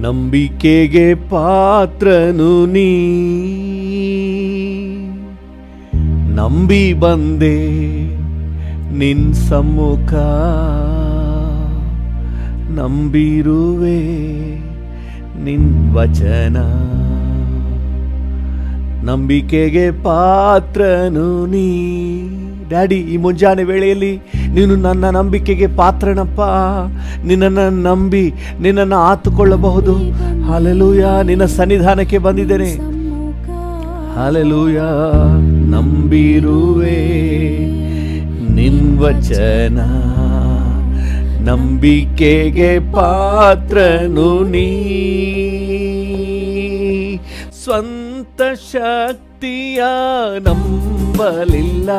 ನಂಬಿಕೆಗೆ ಪಾತ್ರನು ನೀ, ನಂಬಿ ಬಂದೆ ನಿನ್ ಸಮ್ಮುಖ, ನಂಬಿರುವೆ ನಿನ್ ವಚನ. ನಂಬಿಕೆಗೆ ಪಾತ್ರನು ನೀ. ಡ್ಯಾಡಿ, ಈ ಮುಂಜಾನೆ ವೇಳೆಯಲ್ಲಿ ನೀನು ನನ್ನ ನಂಬಿಕೆಗೆ ಪಾತ್ರನಪ್ಪ. ನಿನ್ನನ್ನು ನಂಬಿ ನಿನ್ನನ್ನು ಆತುಕೊಳ್ಳಬಹುದು. ಹಲ್ಲೆಲೂಯ. ನಿನ್ನ ಸನ್ನಿಧಾನಕ್ಕೆ ಬಂದಿದ್ದೇನೆ. ಹಲ್ಲೆಲೂಯ. ನಂಬಿರುವೆ ನಿನ್ ವಚನ, ನಂಬಿಕೆಗೆ ಪಾತ್ರನು ನೀ. ಸ್ವಂತ ಶಕ್ತಿಯ ನಂಬಲಿಲ್ಲ,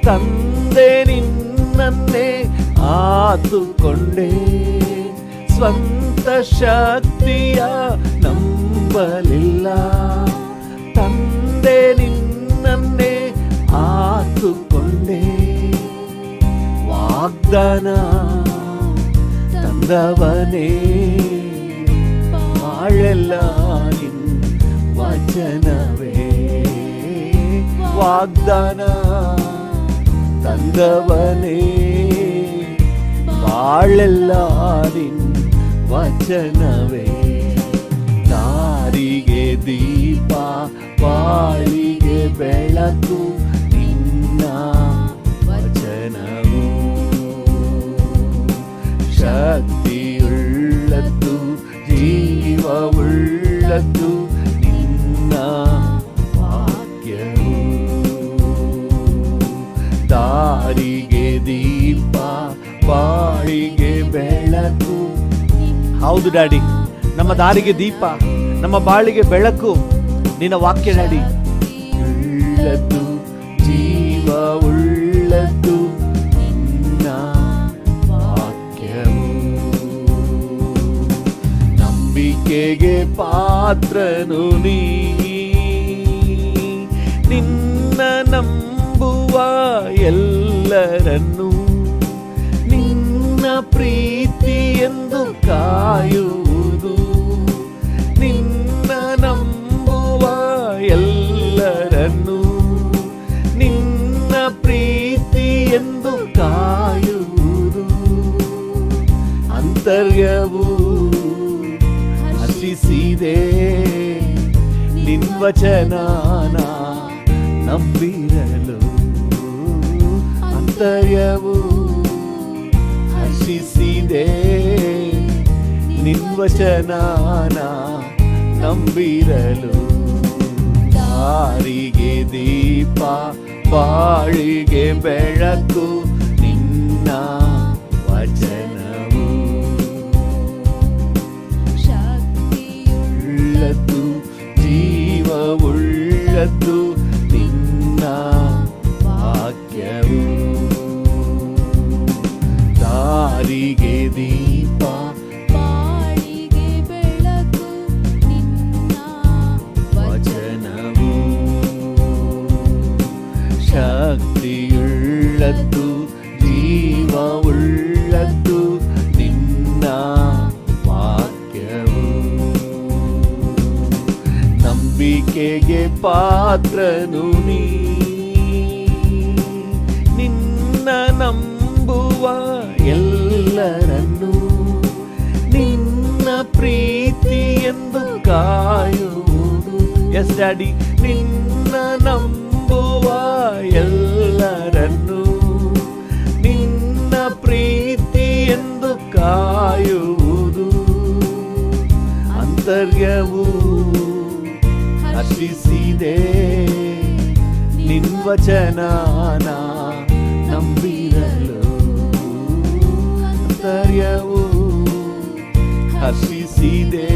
ತಂದೆ ನಿನ್ನನ್ನೇ ಆತುಕೊಂಡೆ. ಸ್ವಂತ ಶಕ್ತಿಯ ನಂಬಲಿಲ್ಲ, ತಂದೆ ನಿನ್ನನ್ನೇ ಆತುಕೊಂಡೆ. ವಾಗ್ದಾನ ತಂದವನೇ, ಬಾಳೆಲ್ಲ ನಿನ್ನ ವಚನವೇ. ವಾಗ್ದಾನ ತಂದವನೇ, ಬಾಳೆಲ್ಲ ನಿನ್ನ ವಚನವೇ. ದಾರಿಗೆ ದೀಪ, ಬಾಳಿಗೆ ಬೆಳಕು ನಿನ್ನ ವಚನವು. ಶಕ್ತಿಯುಳ್ಳದ್ದು, ಜೀವವುಳ್ಳದ್ದು ನಿನ್ನ ವಾಕ್ಯವು. ದಾರಿಗೆ ದೀಪ, ಬಾಳಿಗೆ ಬೆಳಕು. ಹೌದು ಡ್ಯಾಡಿ, ನಮ್ಮ ದಾರಿಗೆ ದೀಪ, ನಮ್ಮ ಬಾಳಿಗೆ ಬೆಳಕು ನಿನ್ನ ವಾಕ್ಯ ಡ್ಯಾಡಿ. ಉಳ್ಳದ್ದು, ಜೀವ ಉಳ್ಳದ್ದು ನಿನ್ನ ವಾಕ್ಯವು. ನಂಬಿಕೆಗೆ ಪಾತ್ರನು ನೀ, ನಿನ್ನ ನಂಬುವ ಎಲ್ಲರನ್ನು ನಿನ್ನ ಪ್ರೀತಿ ಎಂದು ಕಾಯುವುದು. ನಿನ್ನ ನಂಬುವ ಎಲ್ಲರನ್ನು ನಿನ್ನ ಪ್ರೀತಿ ಎಂದು ಕಾಯುವುದು. ಅಂತರ್ಯವು ಹಸಿಸಿದೆ ನಿನ್ ವಚನಾನ ನಂಬಿರಲು. ಅಂತರ್ಯವು ಹರ್ಷಿಸಿದೆ ನಿನ್ ವಚನಾನ ನಂಬಿರಲು. ದಾರಿಗೆ ದೀಪ, ಬಾಳಿಗೆ ಬೆಳಕು ನಿನ್ನ ವಚನವು. ಶಕ್ತಿಯುಳ್ಳದ್ದು, ಜೀವವುಳ್ಳದ್ದು ನಿನ್ನ ವಾಕ್ಯವು. ದಾರಿಗೆ ದೀಪ, ಬಾಳಿಗೆ ಬೆಳಕು ನಿನ್ನ ವಚನವು. ಶಕ್ತಿಯುಳ್ಳದ್ದು, ಜೀವವುಳ್ಳದ್ದು ನಿನ್ನ ವಾಕ್ಯವು. ನಂಬಿಕೆಗೆ ಪಾತ್ರನು ನೀ, ನಿನ್ನ ನಂಬುವ ಎಲ್ಲರನ್ನು ನಿನ್ನ ಪ್ರೀತಿ ಎಂದು ಕಾಯುವುದು. ಎಸ್ ಡ್ಯಾಡಿ, ನಿನ್ನ ನಂಬುವ ಎಲ್ಲರನ್ನು ನಿನ್ನ ಪ್ರೀತಿ ಎಂದು ಕಾಯುವುದು. ಅಂತರ್ಯವು ಹರ್ಷಿಸಿದೆ ನಿನ್ ವಚನಾನ ನಂಬಿರಲು. ಅಂತರ್ಯವು ಹರ್ಷಿಸಿದೆ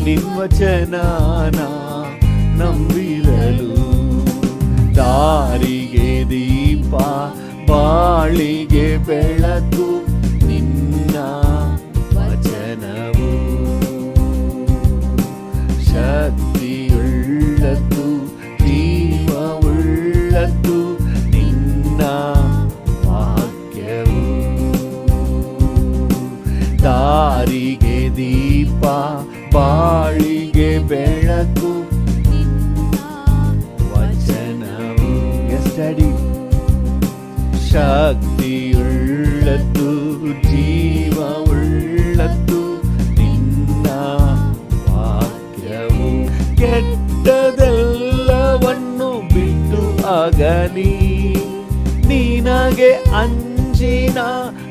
ನಿನ್ ವಚನಾನ ನಂಬಿರಲು. ದಾರಿಗೆ ದೀಪ, ಬಾಳಿಗೆ ಬೆಳಕು ನಿನ್ನ ವಚನವು. ಶಕ್ತಿಯುಳ್ಳದ್ದು, ಜೀವವುಳ್ಳದ್ದು ನಿನ್ನ ವಾಕ್ಯವು. ದಾರಿಗೆ ದೀಪ ಬಾಳಿಗೆ ಬೆಳಕು ನಿನ್ನ ವಚನವು. Yes daddy. ಶಕ್ತಿಯುಳ್ಳದ್ದು ಜೀವವುಳ್ಳದ್ದು ನಿನ್ನ ವಾಕ್ಯವು. ಕೆಟ್ಟದೆಲ್ಲವನ್ನು ಬಿಟ್ಟು ಅಗಲಿ ನಿನಗೆ ಅಂಜಿನ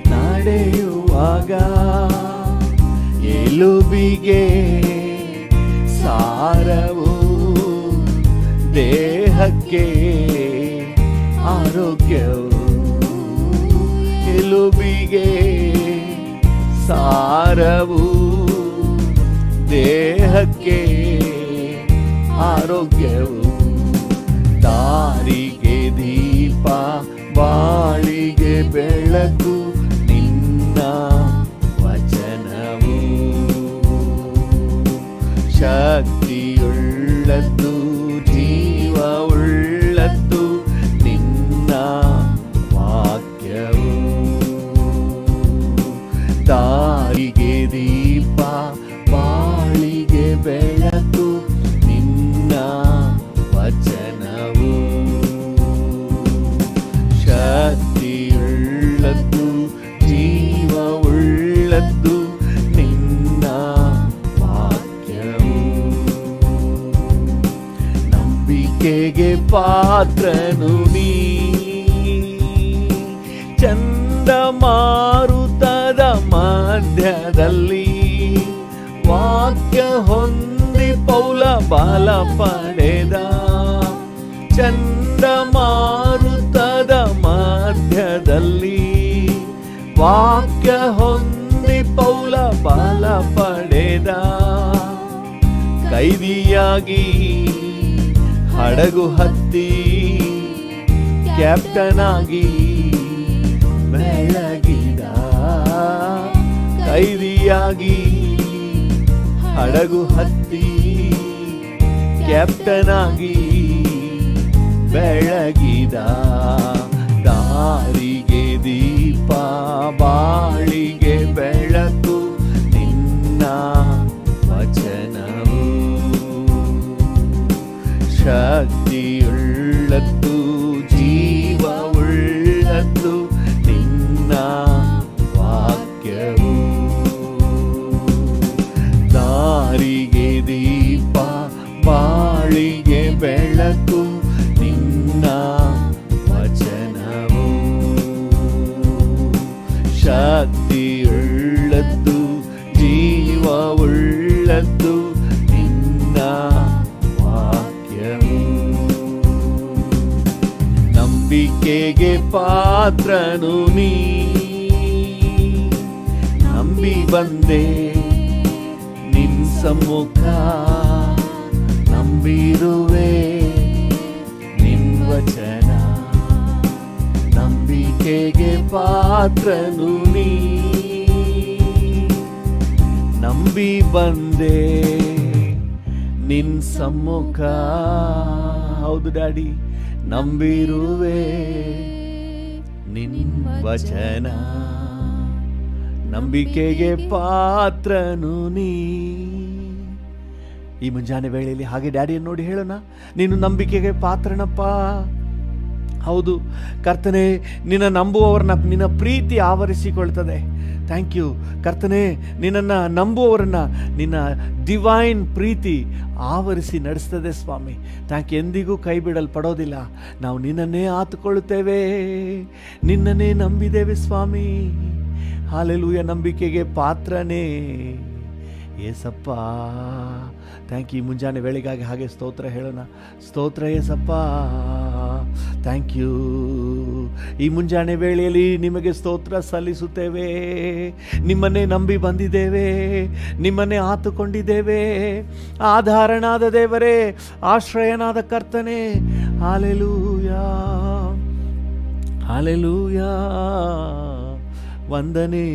ನಡೆಯುವಾಗ ಎಲುಬಿಗೆ ಸಾರವು ದೇಹಕ್ಕೆ ಆರೋಗ್ಯವು. ಎಲುಬಿಗೆ ಸಾರವು ದೇಹಕ್ಕೆ ಆರೋಗ್ಯವು. ದಾರಿಗೆ ದೀಪ ಬಾಳಿಗೆ ಬೆಳಕು ನಿನ್ನ ವಚನವು. ಶಕ್ತಿಯುಳ್ಳದ್ದು ಜೀವವುಳ್ಳದ್ದು ನಿನ್ನ ವಾಕ್ಯವು. ದಾರಿಗೆ ದೀಪ ಬಾಳಿಗೆ ಬೆಳಕು ನಿನ್ನ ವಚನವು. ಶಕ್ತಿಯುಳ್ಳದ್ದು ಜೀವವುಳ್ಳದ್ದು ನಿನ್ನ ವಾಕ್ಯವು. ನಂಬಿಕೆಗೆ ಪಾತ್ರನು ನೀ ಚಂಡಮಾರುತದ ಮಧ್ಯದಲ್ಲಿ ವಾಕ್ಯ ಹೊಂದಿ ಪೌಲ ಬಲ ಪಡೆದ. ಚಂಡಮಾರುತದ ಮಧ್ಯದಲ್ಲಿ ವಾಕ್ಯ ಹೊಂದಿ ಪೌಲ ಬಲ ಪಡೆದ. ಕೈದಿಯಾಗಿ ಹಡಗು ಹತ್ತಿ ಕ್ಯಾಪ್ಟನ್ ಆಗಿ ಬೆಳಗಿದ. ಕೈದಿಯಾಗಿ ಹಡಗು ಹತ್ತಿ ಕ್ಯಾಪ್ಟನ್ ಆಗಿ ಬೆಳಗಿದ. ದಾರಿಗೆ ದೀಪ ಬಾಳಿಗೆ ಬೆಳಕು ನಿನ್ನ ವಚನವು. ಶಕ್ತಿಯುಳ್ಳದ್ದು ಜೀವವುಳ್ಳದ್ದು ನಿನ್ನ ವಾಕ್ಯವು. ದಾರಿಗೆ ದೀಪ ಬಾಳಿಗೆ ಬೆಳಕು ನಿನ್ನ ವಚನವು. ಶಕ್ತಿಯುಳ್ಳದ್ದು ಜೀವವುಳ್ಳದ್ದು ನಿನ್ನ ವಾಕ್ಯವು. ನಂಬಿಕೆಗೆ ಪಾತ್ರನು ನೀ ನಂಬಿ ಬಂದೆ ನಿನ್ ಸಮ್ಮುಖ. ನಂಬಿರುವೆ ನಿನ್ ವಚನ. ನಂಬಿಕೆಗೆ ಪಾತ್ರನು ನೀ ನಂಬಿ ಬಂದೆ ನಿನ್ ಸಮ್ಮುಖ. ಹೌದು ಡ್ಯಾಡಿ, ನಂಬಿರುವೆ ನಿನ್ ವಚನ. ನಂಬಿಕೆಗೆ ಪಾತ್ರನು ನೀ. ಈ ಮುಂಜಾನೆ ವೇಳೆಯಲ್ಲಿ ಹಾಗೆ ಡ್ಯಾಡಿಯನ್ನು ನೋಡಿ ಹೇಳೋಣ, ನೀನು ನಂಬಿಕೆಗೆ ಪಾತ್ರನಪ್ಪ. ಹೌದು ಕರ್ತನೆ, ನಿನ್ನ ನಂಬುವವರನ್ನ ನಿನ್ನ ಪ್ರೀತಿ ಆವರಿಸಿಕೊಳ್ತದೆ. ಥ್ಯಾಂಕ್ ಯು ಕರ್ತನೆ, ನಿನ್ನನ್ನು ನಂಬುವವರನ್ನ ನಿನ್ನ ಡಿವೈನ್ ಪ್ರೀತಿ ಆವರಿಸಿ ನಡೆಸ್ತದೆ ಸ್ವಾಮಿ. Thank you. ಎಂದಿಗೂ ಕೈ ಬಿಡಲ್ಪಡೋದಿಲ್ಲ. ನಾವು ನಿನ್ನನ್ನೇ ಆತುಕೊಳ್ಳುತ್ತೇವೆ, ನಿನ್ನನ್ನೇ ನಂಬಿದ್ದೇವೆ ಸ್ವಾಮಿ. ಹಾಲೆಲೂಯ. ನಂಬಿಕೆಗೆ ಪಾತ್ರನೇ ಏಸಪ್ಪ. Thank you. ಮುಂಜಾನೆ ವೇಳೆಗಾಗಿ ಹಾಗೆ ಸ್ತೋತ್ರ ಹೇಳೋಣ. ಸ್ತೋತ್ರ ಏಸಪ್ಪ, ಥ್ಯಾಂಕ್ ಯು. ಈ ಮುಂಜಾನೆ ವೇಳೆಯಲ್ಲಿ ನಿಮಗೆ ಸ್ತೋತ್ರ ಸಲ್ಲಿಸುತ್ತೇವೆ. ನಿಮ್ಮನ್ನೇ ನಂಬಿ ಬಂದಿದ್ದೇವೆ, ನಿಮ್ಮನ್ನೇ ಆತುಕೊಂಡಿದ್ದೇವೆ. ಆಧಾರನಾದ ದೇವರೇ, ಆಶ್ರಯನಾದ ಕರ್ತನೆ, ಹಾಲೆಲೂಯಾ ಹಾಲೆಲೂಯಾ. ವಂದನೆ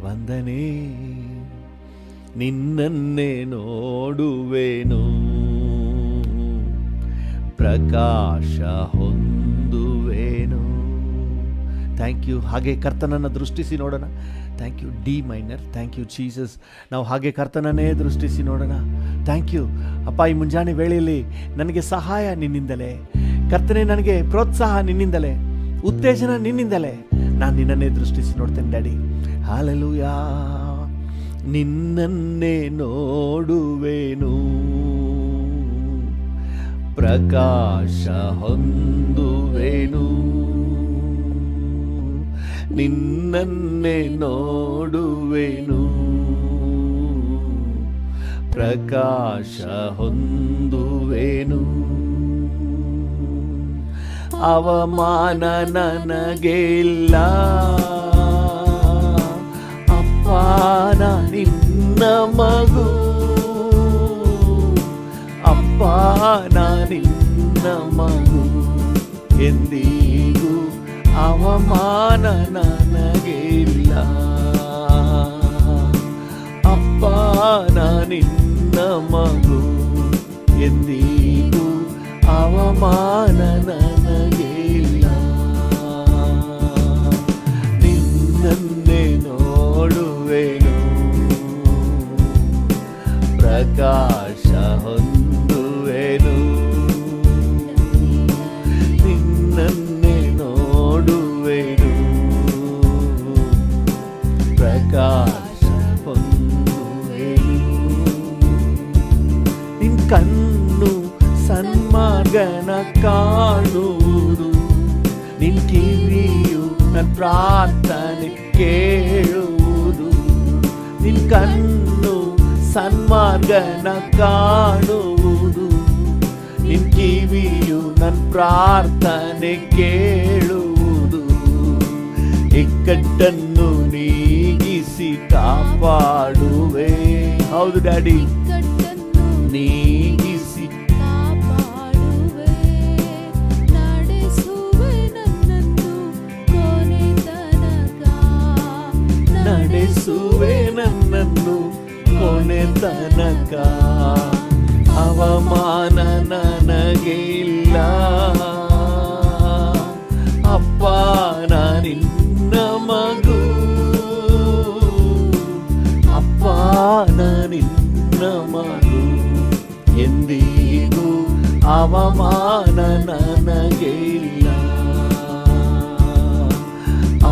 ವಂದನೆ. ನಿನ್ನನ್ನೇ ನೋಡುವೆನು, ಪ್ರಕಾಶ ಹೊಂದುವೆನು. Thank you. ಹಾಗೆ ಕರ್ತನನ್ನು ದೃಷ್ಟಿಸಿ ನೋಡೋಣ. Thank you. D minor. Thank you Jesus. ನಾವು ಹಾಗೆ ಕರ್ತನನ್ನೇ ದೃಷ್ಟಿಸಿ ನೋಡೋಣ. ಥ್ಯಾಂಕ್ ಯು ಅಪ್ಪ. ಈ ಮುಂಜಾನೆ ವೇಳೆಯಲ್ಲಿ ನನಗೆ ಸಹಾಯ ನಿನ್ನಿಂದಲೇ ಕರ್ತನೆ, ನನಗೆ ಪ್ರೋತ್ಸಾಹ ನಿನ್ನಿಂದಲೇ, ಉತ್ತೇಜನ ನಿನ್ನಿಂದಲೇ. ನಾನು ನಿನ್ನನ್ನೇ ದೃಷ್ಟಿಸಿ ನೋಡ್ತೇನೆ ಡ್ಯಾಡಿ. ಹಲ್ಲೆಲೂಯಾ. ನಿನ್ನನ್ನೇ ನೋಡುವೆನು, ಪ್ರಕಾಶ ಹೊಂದುವೆನು. ನಿನ್ನನ್ನೇ ನೋಡುವೆನು, ಪ್ರಕಾಶ ಹೊಂದುವೆನು. ಅವಮಾನ ನನಗೆ ಇಲ್ಲ ಅಪ್ಪ, ನಾ ನಿನ್ನ ಮಗು ಅಪ್ಪ, ನಾ ನಿನ್ನ ಮಗು. ಎಂದಿಗೂ ಅವಮಾನ ನನಗೆ ಇಲ್ಲ ಅಪ್ಪ, ನಾ ನಿನ್ನ ಮಗು. ಎಂದಿಗೂ ಅವಮಾನ ನನಗೆ ಇಲ್ಲ. ನಿನ್ನನ್ನೇ ನೋಡುವೆನು, ಪ್ರಕಾಶ ಹೊಂದುವೆನು. ನಿನ್ನನ್ನೇ ನೋಡುವೆನು, ಪ್ರಕಾಶ ಹೊಂದುವೆನು. ನಿನ್ ಕಣ್ಣು ಸನ್ಮಾರ್ಗನ ಕಾಣುವುದು, ನಿನ್ ಕಿವಿಯು ನನ್ನ ಪ್ರಾರ್ಥನೆ ಕೇಳುವುದು. ನಿನ್ ಕಣ್ಣು ಸನ್ಮಾರ್ಗನ ಕಾಣುವುದು, ನಿನ್ ಕಿವಿಯು ನನ್ನ ಪ್ರಾರ್ಥನೆ ಕೇಳುವುದು. ಇಕ್ಕಟ್ಟನ್ನು ನೀಗಿಸಿ ಕಾಪಾಡುವೆ. ಹೌದು ಡ್ಯಾಡಿ, ನೀಗಿಸಿ ಕಾಪಾಡುವೆ. ನಡೆಸುವೆ ನನ್ನನ್ನು ಕೊನೆ ತನಕ, ನಡೆಸುವೆ ನನ್ನನ್ನು ಕೊನೆ ತನಕ. ಅವಮಾನ ನನಗೆ ಇಲ್ಲ ಅಪ್ಪ, ನಾ ನಿನ್ನ ಮಗು ಅಪ್ಪ, ನಾ ನಿನ್ನ ಮಗು. ಎಂದಿಗೂ ಅವಮಾನ ನನಗೆ ಇಲ್ಲ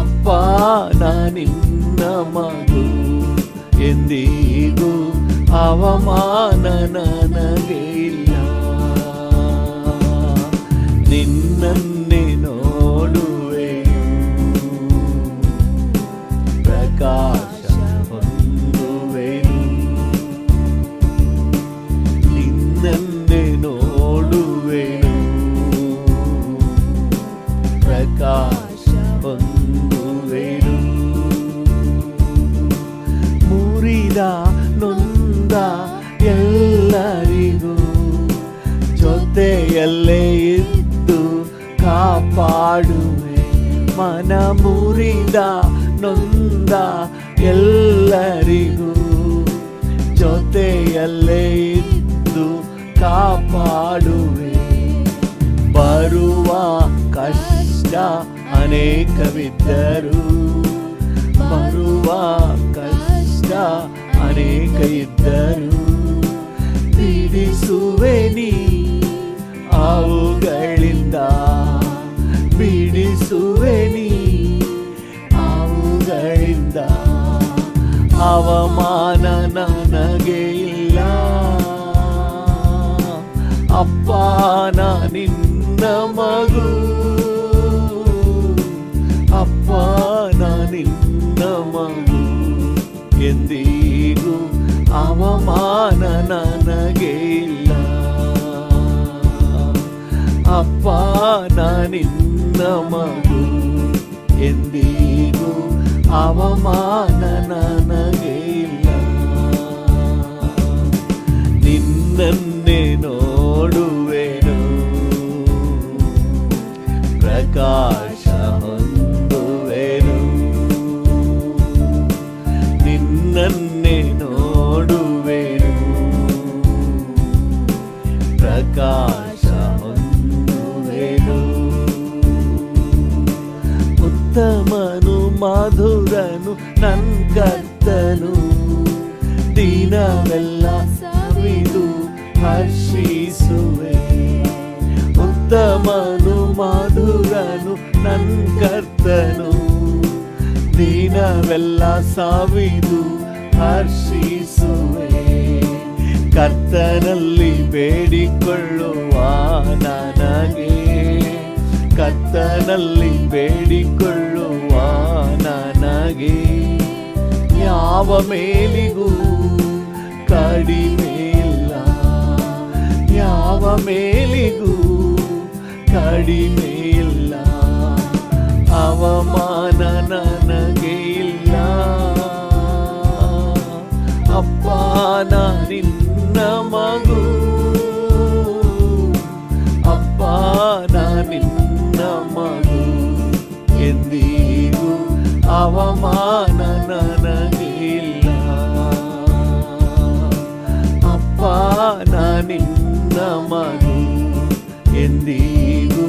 ಅಪ್ಪ, ನಾ ನಿನ್ನ ಮಗು. ಎಂದಿಗೂ ಅವಮಾನ ನನಗೆ ಇಲ್ಲ. ನಿನ್ನನ್ನೇ ನೋಡುವೆನು, ಪ್ರಕಾಶ ಹೊಂದುವೆನು. ನಿನ್ನನ್ನೇ ನೋಡುವೆನು, ಪ್ರಕಾಶ ಹೊಂದುವೆನು. ಮುರಿದ ನೊಂದ ಎಲ್ಲರಿಗೂ ಜೊತೆಯಲ್ಲೇ ಇದ್ದು ಕಾಪಾಡುವೆ. ಮನ ಮುರಿದ ನೊಂದ ಎಲ್ಲರಿಗೂ ಜೊತೆಯಲ್ಲೇ ಇದ್ದು ಕಾಪಾಡುವೆ. ಬರುವ ಕಷ್ಟ ಅನೇಕವಿದ್ದರು, ಬರುವ ಕಷ್ಟ ಅನೇಕ ಇದ್ದರು, ಬಿಡಿಸುವೆ ನೀ ಅವುಗಳಿಂದ, ಬಿಡಿಸುವೆ ನೀ ಅವುಗಳಿಂದ. ಅವಮಾನ ನನಗೆ ಇಲ್ಲ ಅಪ್ಪ, ನಾ ನಿನ್ನ ಮಗು ಅಪ್ಪ, ನಾ ನಿನ್ನ ಮಗು. ಎಂದಿಗೂ ಅವಮಾನ ನನಗೆ ಇಲ್ಲ ಅಪ್ಪ, ನಾ ನಿನ್ನ ಮಗು. ಎಂದಿಗೂ ಅವಮಾನ ನನಗೆ ಇಲ್ಲ. ನಿನ್ನನ್ನೇ ನೋಡುವೆನು, ಪ್ರಕಾಶ ಹೊಂದುವೆನು. ನಿನ್ನನ್ನೇ ನೋಡುವೆನು, ಪ್ರಕಾಶ ಹೊಂದುವೆನು. ಉತ್ತಮನು ಮಧುರನು ನನ್ನ ಕರ್ತನು ದಿನವೆಲ್ಲ ಸವಿದು ಹರ್ಷಿಸುವೆ. ಉತ್ತಮನು ಮಧುರನು ನನ್ ಕರ್ತನು ದಿನವೆಲ್ಲ ಸವಿದು ಹರ್ಷಿಸುವೆ. ಕರ್ತನಲ್ಲಿ ಬೇಡಿಕೊಳ್ಳುವ ನನಗೆ, ಕರ್ತನಲ್ಲಿ ಬೇಡಿಕೊಳ್ಳುವ ನನಗೆ ಯಾವ ಮೇಲಿಗೂ ಕಡಿಮೆ ಇಲ್ಲ, ಯಾವ ಮೇಲಿಗೂ ಕಡಿಮೆ ಇಲ್ಲ. ಅವಮಾನ ನನಗೆ ಇಲ್ಲ. ಅಪ್ಪ ನಾ ನಿನ್ನ ಮಗು, ಅಪ್ಪ ನಾ ನಿನ್ನ ಮಗು. ಎಂದಿಗೂ ಅವಮಾನ ನನಗೆ ಇಲ್ಲ. ಅಪ್ಪ ನಾ ನಿನ್ನ ಮಗು. ಎಂದಿಗೂ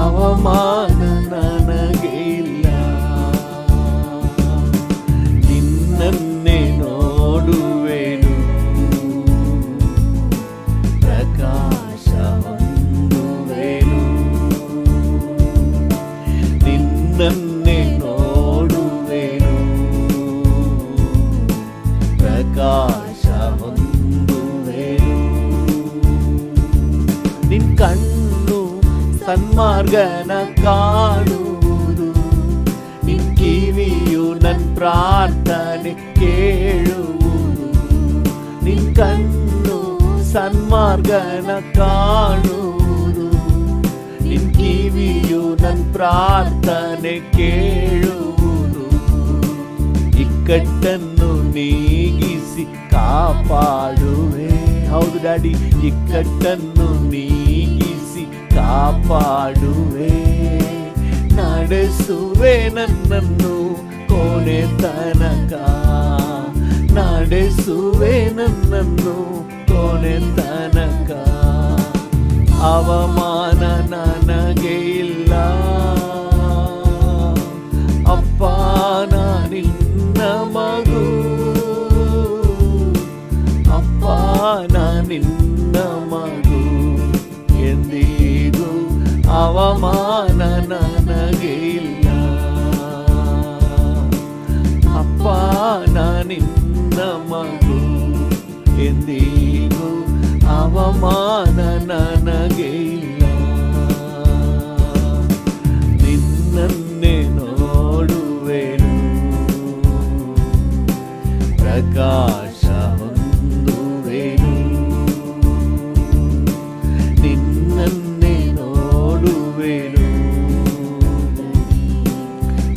ಅವಮಾನ ನನಗೆ ಇಲ್ಲ. ನಿನ್ನನ್ನೇ ನೋಡುವೆನು, ಪ್ರಕಾಶ ಹೊಂದುವೆನು. ನಿನ್ನನ್ನೇ ನೋಡುವೆನು, ಪ್ರಕಾಶ ಹೊಂದುವೆನು. ನಿನ್ ಕಣ್ಣು ಸನ್ಮಾರ್ಗನ ಕಾಣುವುದು, ನಿನ್ ಕಿವಿಯು ನನ್ ಪ್ರಾರ್ಥನೆ ಕೇಳುವುದು. ನಿನ್ ಕಣ್ಣು ಸನ್ಮಾರ್ಗನ ಕಾಣುವುದು, ನಿನ್ ಕಿವಿಯು ನನ್ ಪ್ರಾರ್ಥನೆ ಕೇಳುವುದು. ಇಕ್ಕಟ್ಟನ್ನು ನೀಗಿಸಿ ಕಾಪಾಡುವೆ. ಹೌದು ಡ್ಯಾಡಿ, ಇಕ್ಕಟ್ಟನ್ನು ನೀಗಿಸಿ ಕಾಪಾಡುವೆ. ನಡೆಸುವೆ ನನ್ನನ್ನು ಕೊನೆ ತನಕ, ನಡೆಸುವೆ ನನ್ನನ್ನು ಕೊನೆ ತನಕ. ಅವಮಾನ ನನಗೆ ಇಲ್ಲ. ಅಪ್ಪ ನಾ ನಿನ್ನ ಮಗು, ಅಪ್ಪ ನಾ ನಿನ್ನ ಮಗು. ಎಂದಿಗೂ ಅವಮಾನ ನನಗೆ ಇಲ್ಲ. ಅಪ್ಪ ನಾ ನಿನ್ನ ಮಗು. ಎಂದಿಗೂ ಅವಮಾನ ನನಗೆ ಇಲ್ಲ. ನಿನ್ನನ್ನೇ ನೋಡುವೆನು, ಪ್ರಕಾಶ ಹೊಂದುವೆನು. ನಿನ್ನನ್ನೇ ನೋಡುವೆನು,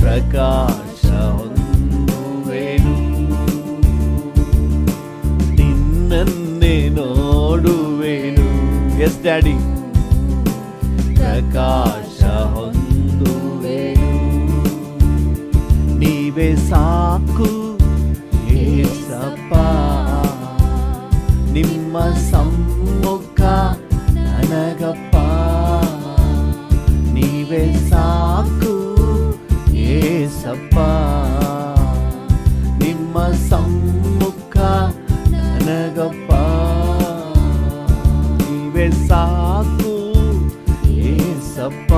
ಪ್ರಕಾಶ ಹೊಂದುವೆನು. ನಿನ್ನನ್ನೇ ನೋಡುವೆನು. ಎಸ್ ಡ್ಯಾಡಿ, ಪ್ರಕಾಶ ಹೊಂದುವೆನು. ನೀವೇ ಸಾಕು ಏಸಪ್ಪ, ನಿಮ್ಮ ಸಮ್ಮುಖ ನನಗಪ್ಪ. ನೀವೇ ಸಾಕು ಏಸಪ್ಪ, ನಿಮ್ಮ ಸಮ್ಮುಖ ನನಗಪ್ಪ. ನೀವೇ ಸಾಕು ಏಸಪ್ಪ,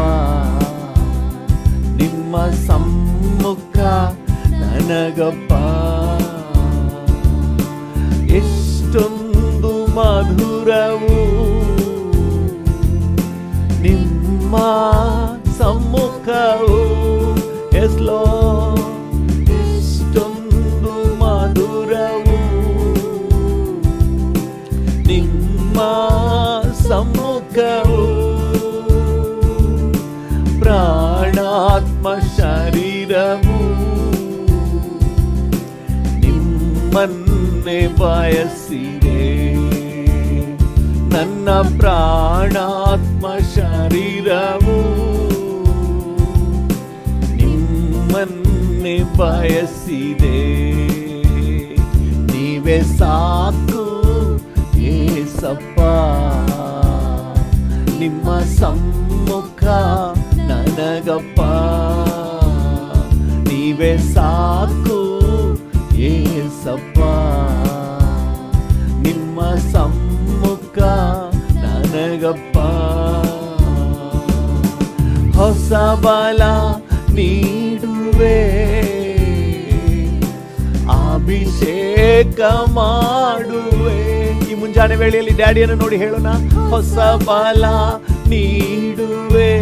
ನಿಮ್ಮ ಸಮ್ಮುಖ ನನಗಪ್ಪ. ಎಷ್ಟೊಂದು ಮಧುರವು ನಿಮ್ಮ ಸಮ್ಮುಖವು. ಎಸ್ ಲಾರ್ಡ್, ಎಷ್ಟೊಂದು ಮಧುರವು ನಿಮ್ಮ ಸಮ್ಮುಖವು. ಪ್ರಾಣಾತ್ಮ ಶರೀರವು ನಿಮ್ಮನ್ನೇ ಬಯಸಿದೆ. ನನ್ನ ಪ್ರಾಣಾತ್ಮ ಶರೀರವು ನಿಮ್ಮನ್ನೇ ಬಯಸಿದೆ. ನೀವೇ ಸಾಕು ಏಸಪ್ಪ, ನಿಮ್ಮ ಸಮ್ಮುಖ ನನಗಪ್ಪ. ನೀವೇ ಸಾಕು ಏಸಪ್ಪ, ನಿಮ್ಮ ಸಮ್ಮುಖ ನನಗಪ್ಪ. ಹೊಸ ಬಲ ನೀಡುವೆ, ಅಭಿಷೇಕ ಮಾಡುವೆ. ಈ ಮುಂಜಾನೆ ವೇಳೆಯಲ್ಲಿ ಡ್ಯಾಡಿಯನ್ನು ನೋಡಿ ಹೇಳೋಣ, ಹೊಸ ಬಲ ನೀಡುವೆ,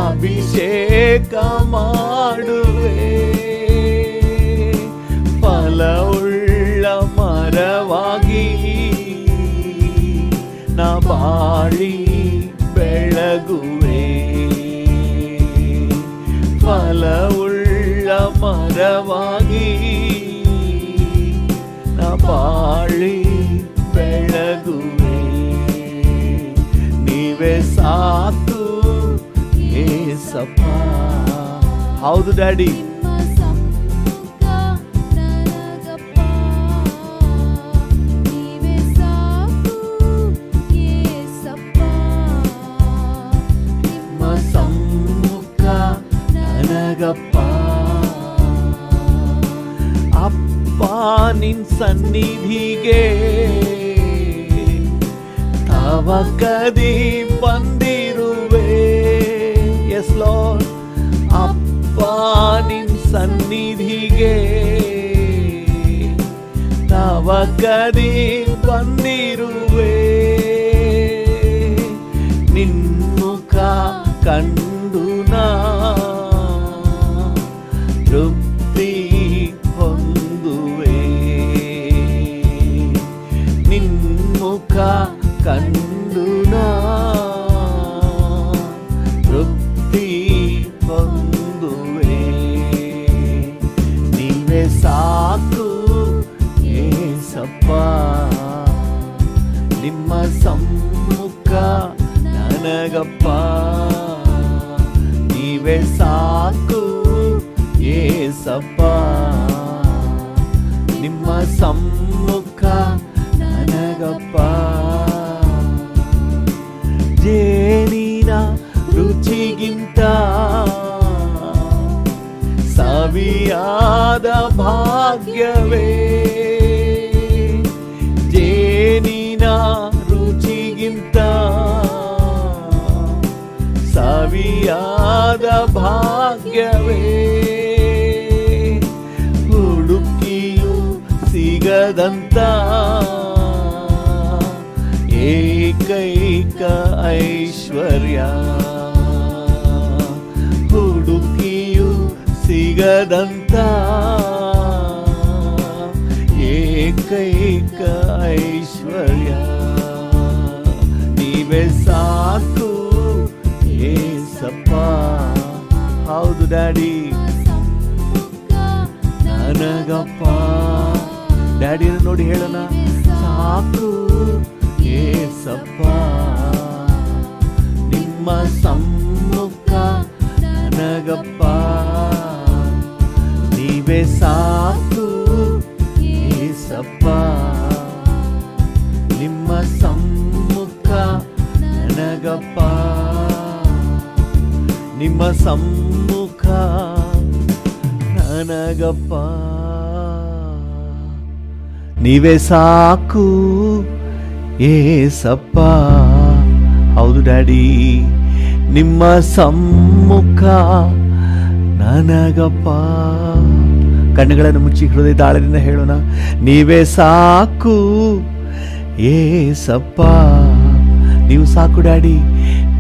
ಅಭಿಷೇಕ ಮಾಡುವೆ. ಫಲವುಳ್ಳ ಮರವಾಗಿ ನಾ ಬಾಳಿ ಬೆಳಗುವೆ. ಫಲವುಳ್ಳ ಮರವಾಗಿ ನಾ ಬಾಳಿ ಬೆಳಗುವೆ. ನೀವೇ ಸಾಕು ಏಸಪ್ಪ. ಹೌದು ಡ್ಯಾಡಿ, ನಿಮ್ಮ ಸಮ್ಮುಖ ನನಗಪ್ಪ. ನೀವೇ ಸಾಕು ಏಸಪ್ಪ. ನಿಮ್ಮ ಸಮ್ಮುಖ ನನಗಪ್ಪ. ಅಪ್ಪ ನಿನ್ ಸನ್ನಿಧಿಗೆ ತವಕದಿ ಬಂದಿರುವೆ. ಎಸ್ ಲಾರ್ಡ್, ಅಪ್ಪ ನಿನ್ ಸನ್ನಿಧಿಗೆ ತವಕದಿ ಬಂದಿರುವೆ. ನಿನ್ಮುಖ ಕಂಡು ನಾ ತೃಪ್ತಿ ಹೊಂದುವೆ. ನಿನ್ಮುಖ ಕಂಡು ನಾ ತೃಪ್ತಿ ಹೊಂದುವೆ. ನೀವೇ ಸಾಕು ಏಸಪ್ಪ, ನಿಮ್ಮ ಸಮ್ಮುಖ ನನಗಪ್ಪ. ನೀವೇ ಸಾಕು ಏಸಪ್ಪ, ನಿಮ್ಮ ಸಮ್ಮುಖ ನನಗಪ್ಪ. ಜೇನಿನ ರುಚಿಗಿಂತ ಸವಿಯಾದ ಭಾಗ್ಯವೇ. ಜೇನಿನ ರುಚಿಗಿಂತ ಸವಿಯಾದ ಭಾಗ್ಯವೇ. ಹುಡುಕಿಯೂ ಸಿಗದಂತ ಏಕೈಕ ಐಶ್ವರ್ಯ. ಹುಡುಕಿಯೂ ಸಿಗದಂತ ಏಕೈಕ ಐಶ್ವರ್ಯ. ನೀವೇ ಸಾಕು ಏಸಪ್ಪ. ಹೌದು ಡ್ಯಾಡಿ, ನನಗಪ್ಪ. ಡ್ಯಾಡಿಯನ್ನು ನೋಡಿ ಹೇಳೋಣ, ಸಾಕು ಏಸಪ್ಪ, ನಿಮ್ಮ ಸಮ್ಮುಖ ನನಗಪ್ಪ. ನೀವೇ ಸಾಕು ಏಸಪ್ಪ, ನಿಮ್ಮ ಸಮ್ಮುಖ ನನಗಪ್ಪ. ನಿಮ್ಮ ಸಮ್ಮುಖ ನನಗಪ್ಪ. ನೀವೇ ಸಾಕು ಏಸಪ್ಪ. ಹೌದು ಡ್ಯಾಡಿ, ನಿಮ್ಮ ಸಮ್ಮುಖ ನನಗಪ್ಪ. ಕಣ್ಣುಗಳನ್ನು ಮುಚ್ಚಿ ಹೃದಯ ತಾಳದಿಂದ ಹೇಳೋಣ, ನೀವೇ ಸಾಕು ಏಸಪ್ಪ. ನೀವು ಸಾಕು ಡ್ಯಾಡಿ,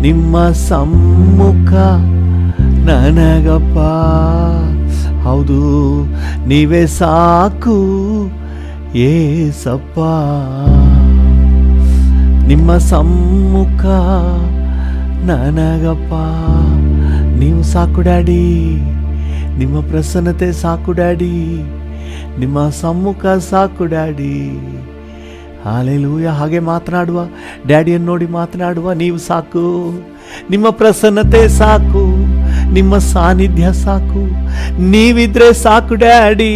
ನಿಮ್ಮ ಸಮ್ಮುಖ ನನಗಪ್ಪ. ಹೌದು, ನೀವೇ ಸಾಕು ಏಸಪ್ಪ, ನಿಮ್ಮ ಸಮ್ಮುಖ ನನಗಪ್ಪ. ನೀವು ಸಾಕು ಡ್ಯಾಡಿ, ನಿಮ್ಮ ಪ್ರಸನ್ನತೆ ಸಾಕು ಡ್ಯಾಡಿ, ನಿಮ್ಮ ಸಮ್ಮುಖ ಸಾಕು ಡ್ಯಾಡಿ. ಹಾಲೆಲೂಯ. ಹಾಗೆ ಮಾತನಾಡುವ, ಡ್ಯಾಡಿಯನ್ನು ನೋಡಿ ಮಾತನಾಡುವ. ನೀವು ಸಾಕು, ನಿಮ್ಮ ಪ್ರಸನ್ನತೆ ಸಾಕು, ನಿಮ್ಮ ಸಾನ್ನಿಧ್ಯ ಸಾಕು, ನೀವಿದ್ರೆ ಸಾಕು ಡ್ಯಾಡಿ.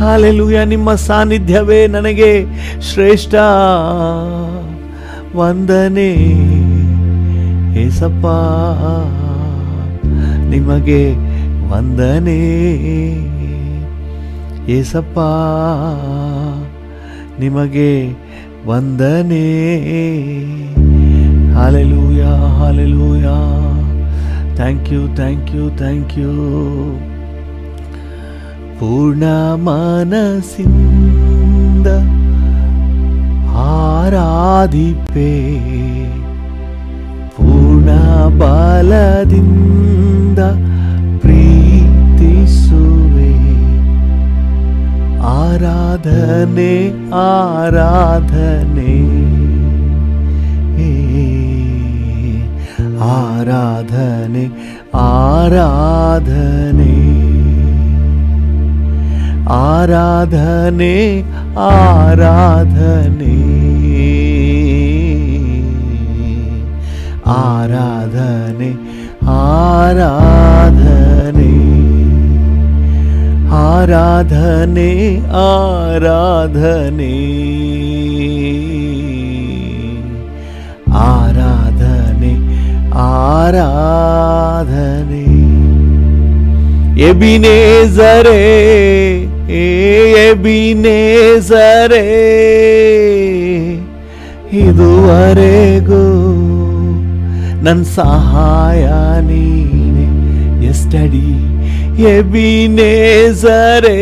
ಹಾಲೆಲೂಯ. ನಿಮ್ಮ ಸಾನ್ನಿಧ್ಯವೇ ನನಗೆ ಶ್ರೇಷ್ಠ. ವಂದನೆ ಏಸಪ್ಪ, ನಿಮಗೆ ವಂದನೆ ಏಸಪ್ಪ, ನಿಮಗೆ ವಂದನೆ. Hallelujah, hallelujah. Thank you, thank you, thank you. ಪೂರ್ಣ ಮನಸ್ಸಿಂದ ಆರಾಧಿಪೆ, ಪೂರ್ಣ ಬಲದಿಂದ ಪ್ರೀತಿಸುವೆ. ಆರಾಧನೆ, ಆರಾಧನೆ, ಆರಾಧನೆ, ಆರಾಧನೆ, ಆರಾಧನೆ, ಆರಾಧನೆ, ಆರಾಧನೆ, ಆರಾಧನೆ, ಆರಾಧನೆ, ಆರಾಧನೆ, ಆರಾಧನೆ, ಆರಾಧನೆ. ಎಬಿನೇಜರೇ, ಎಬಿನೇಜರೇ, ಇದುವರೆಗೂ ನನ್ನ ಸಹಾಯ ನೀನೆ. ಎಸ್ಟಡಿ ಎಬಿನೇಜರೇ,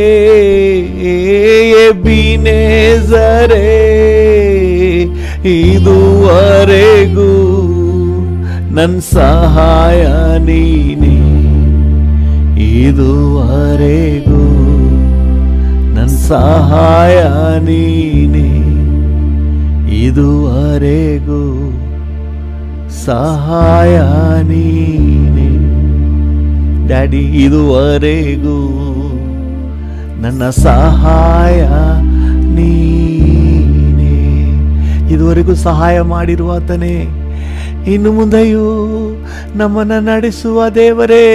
ಎಬಿನೇಜರೇ, ಇದುವರೆಗೂ ನನ್ನ ಸಹಾಯ ನೀನೆ. ಇದುವರೆಗೂ ನನ್ನ ಸಹಾಯ ನೀನೆ. ಇದುವರೆಗೂ ಸಹಾಯ ನೀನೆ. ಡ್ಯಾಡಿ, ಇದುವರೆಗೂ ನನ್ನ ಸಹಾಯ ನೀನೆ. ಇದುವರೆಗೂ ಸಹಾಯ ಮಾಡಿರುವ ಆತನೇ, ಇನ್ನು ಮುಂದೆಯೂ ನಮ್ಮನ್ನು ನಡೆಸುವ ದೇವರೇ,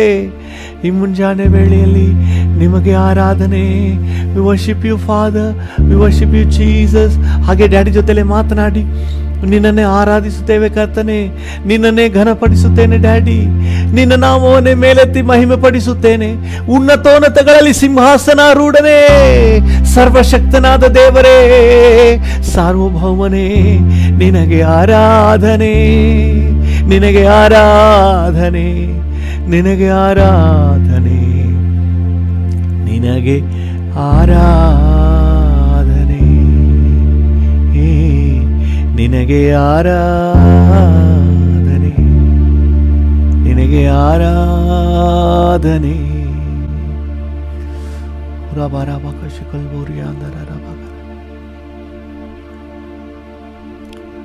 ಈ ಮುಂಜಾನೆ ವೇಳೆಯಲ್ಲಿ ನಿಮಗೆ ಆರಾಧನೆ. We worship you father, we worship you Jesus. ಹಾಗೆ ಡ್ಯಾಡಿ ಜೊತೆಲೆ ಮಾತನಾಡಿ ನಿನ್ನನ್ನೇ ಆರಾಧಿಸುತ್ತೇವೆ ಕರ್ತನೆ, ನಿನ್ನನ್ನೇ ಘನಪಡಿಸುತ್ತೇನೆ ಡ್ಯಾಡಿ. ನಿನ್ನ ನಾಮವನ್ನೇ ಮೇಲೆತ್ತಿ ಮಹಿಮೆ ಪಡಿಸುತ್ತೇನೆ. ಉನ್ನತೋನ್ನತಗಳಲ್ಲಿ ಸಿಂಹಾಸನಾರೂಢನೇ, ಸರ್ವಶಕ್ತನಾದ ದೇವರೇ, ಸಾರ್ವಭೌಮನೇ, ನಿನಗೆ ಆರಾಧನೆ, ನಿನಗೆ ಆರಾಧನೆ, ನಿನಗೆ ಆರಾಧನೆ, ನಿನಗೆ ಆರಾಧನೆ, ನಿನಗೆ ಆರಾಧನೆ, ನಿನಗೆ ಆರಾಧನೆ.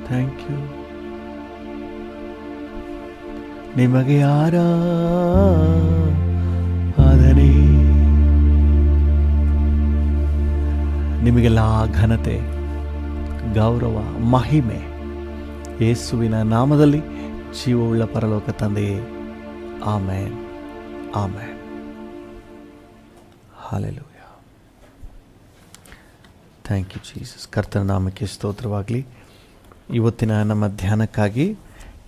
Thank you. ನಿಮಗೆ ಆರಾಧನೆ. ನಿಮಗೆಲ್ಲ ಘನತೆ, ಗೌರವ, ಮಹಿಮೆ ಯೇಸುವಿನ ನಾಮದಲ್ಲಿ ಜೀವವುಳ್ಳ ಪರಲೋಕ ತಂದೆಯೇ, amen, amen. Hallelujah. Thank you Jesus. ಕರ್ತನ ನಾಮಕ್ಕೆ ಸ್ತೋತ್ರವಾಗಲಿ. ಇವತ್ತಿನ ನಮ್ಮ ಧ್ಯಾನಕ್ಕಾಗಿ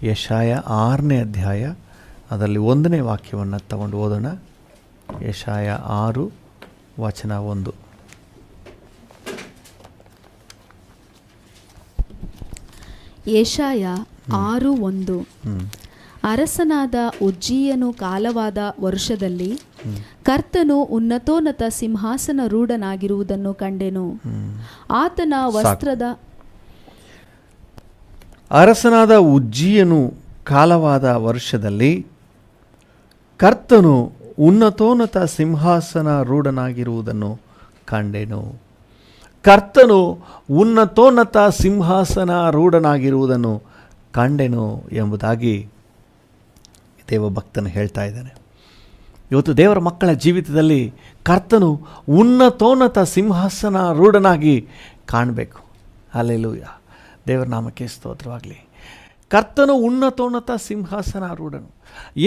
ಯೆಶಾಯ 6ನೇ ಅಧ್ಯಾಯ ಅದರಲ್ಲಿ 1ನೇ ವಾಕ್ಯವನ್ನು ತಗೊಂಡು ಓದೋಣ. ಯೆಶಾಯ 6 ವಚನ 1. ಯೆಶಾಯ 6:1. ಅರಸನಾದ ಉಜ್ಜೀಯನು ಕಾಲವಾದ ವರ್ಷದಲ್ಲಿ ಕರ್ತನು ಉನ್ನತೋನ್ನತ ಸಿಂಹಾಸನ ರೂಢನಾಗಿರುವುದನ್ನು ಕಂಡೆನು. ಆತನ ವಸ್ತ್ರದ ಅರಸನಾದ ಉಜ್ಜೀಯನು ಕಾಲವಾದ ವರ್ಷದಲ್ಲಿ ಕರ್ತನು ಉನ್ನತೋನ್ನತ ಸಿಂಹಾಸನ ರೂಢನಾಗಿರುವುದನ್ನು ಕಂಡೆನು. ಕರ್ತನು ಉನ್ನತೋನ್ನತ ಸಿಂಹಾಸನ ರೂಢನಾಗಿರುವುದನ್ನು ಕಂಡೆನು ಎಂಬುದಾಗಿ ದೇವಭಕ್ತನು ಹೇಳ್ತಾ ಇದ್ದಾನೆ. ಇವತ್ತು ದೇವರ ಮಕ್ಕಳ ಜೀವಿತದಲ್ಲಿ ಕರ್ತನು ಉನ್ನತೋನ್ನತ ಸಿಂಹಾಸನ ರೂಢನಾಗಿ ಕಾಣಬೇಕು. ಹಲ್ಲೆಲೂಯಾ. ದೇವರ ನಾಮಕ್ಕೆ ಸ್ತೋತ್ರವಾಗಲಿ. ಕರ್ತನು ಉನ್ನತೋನ್ನತ ಸಿಂಹಾಸನ ರೂಢನು.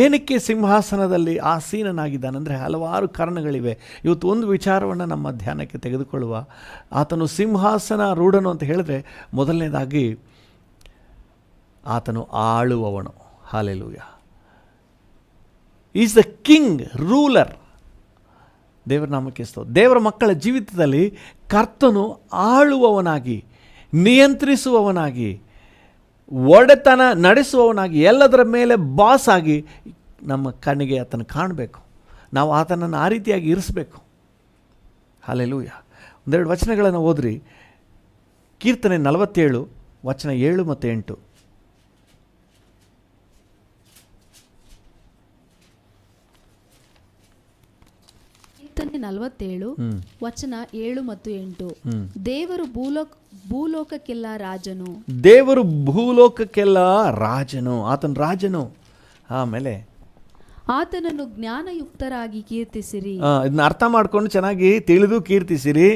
ಏನಕ್ಕೆ ಸಿಂಹಾಸನದಲ್ಲಿ ಆಸೀನನಾಗಿದ್ದಾನೆಂದರೆ ಹಲವಾರು ಕಾರಣಗಳಿವೆ. ಇವತ್ತು ಒಂದು ವಿಚಾರವನ್ನು ನಮ್ಮ ಧ್ಯಾನಕ್ಕೆ ತೆಗೆದುಕೊಳ್ಳುವ. ಆತನು ಸಿಂಹಾಸನ ರೂಢನು ಅಂತ ಹೇಳಿದ್ರೆ ಮೊದಲನೇದಾಗಿ ಆತನು ಆಳುವವನು. Hallelujah. Is the king ruler. ದೇವರ ನಾಮಕ್ಕೆ ಸ್ತೋತ್ರ. ದೇವರ ಮಕ್ಕಳ ಜೀವಿತದಲ್ಲಿ ಕರ್ತನು ಆಳುವವನಾಗಿ, ನಿಯಂತ್ರಿಸುವವನಾಗಿ, ಒಡೆತನ ನಡೆಸುವವನಾಗಿ, ಎಲ್ಲದರ ಮೇಲೆ ಬಾಸ್ ಆಗಿ ನಮ್ಮ ಕಣ್ಣಿಗೆ ಆತನ ಕಾಣಬೇಕು. ನಾವು ಆತನನ್ನು ಆ ರೀತಿಯಾಗಿ ಇರಿಸಬೇಕು. ಹಲ್ಲೆಲೂಯ. ಒಂದೆರಡು ವಚನಗಳನ್ನು ಓದ್ರಿ. ಕೀರ್ತನೆ 47 ವಚನ 7 ಮತ್ತು 8. ಕೀರ್ತನೆ 47 ವಚನ 7 ಮತ್ತು 8. ದೇವರು ಭೂಲೋಕಕ್ಕೆಲ್ಲ ರಾಜನು. ದೇವರು ಭೂಲೋಕಕ್ಕೆಲ್ಲ ರಾಜನು, ಆತನ ರಾಜನು. ಆಮೇಲೆ ಆತನನ್ನು ಜ್ಞಾನಯುಕ್ತರಾಗಿ ಕೀರ್ತಿಸಿರಿ. ಇದನ್ನ ಅರ್ಥ ಮಾಡ್ಕೊಂಡು ಚೆನ್ನಾಗಿ ತಿಳಿದು ಕೀರ್ತಿಸಿರಿ.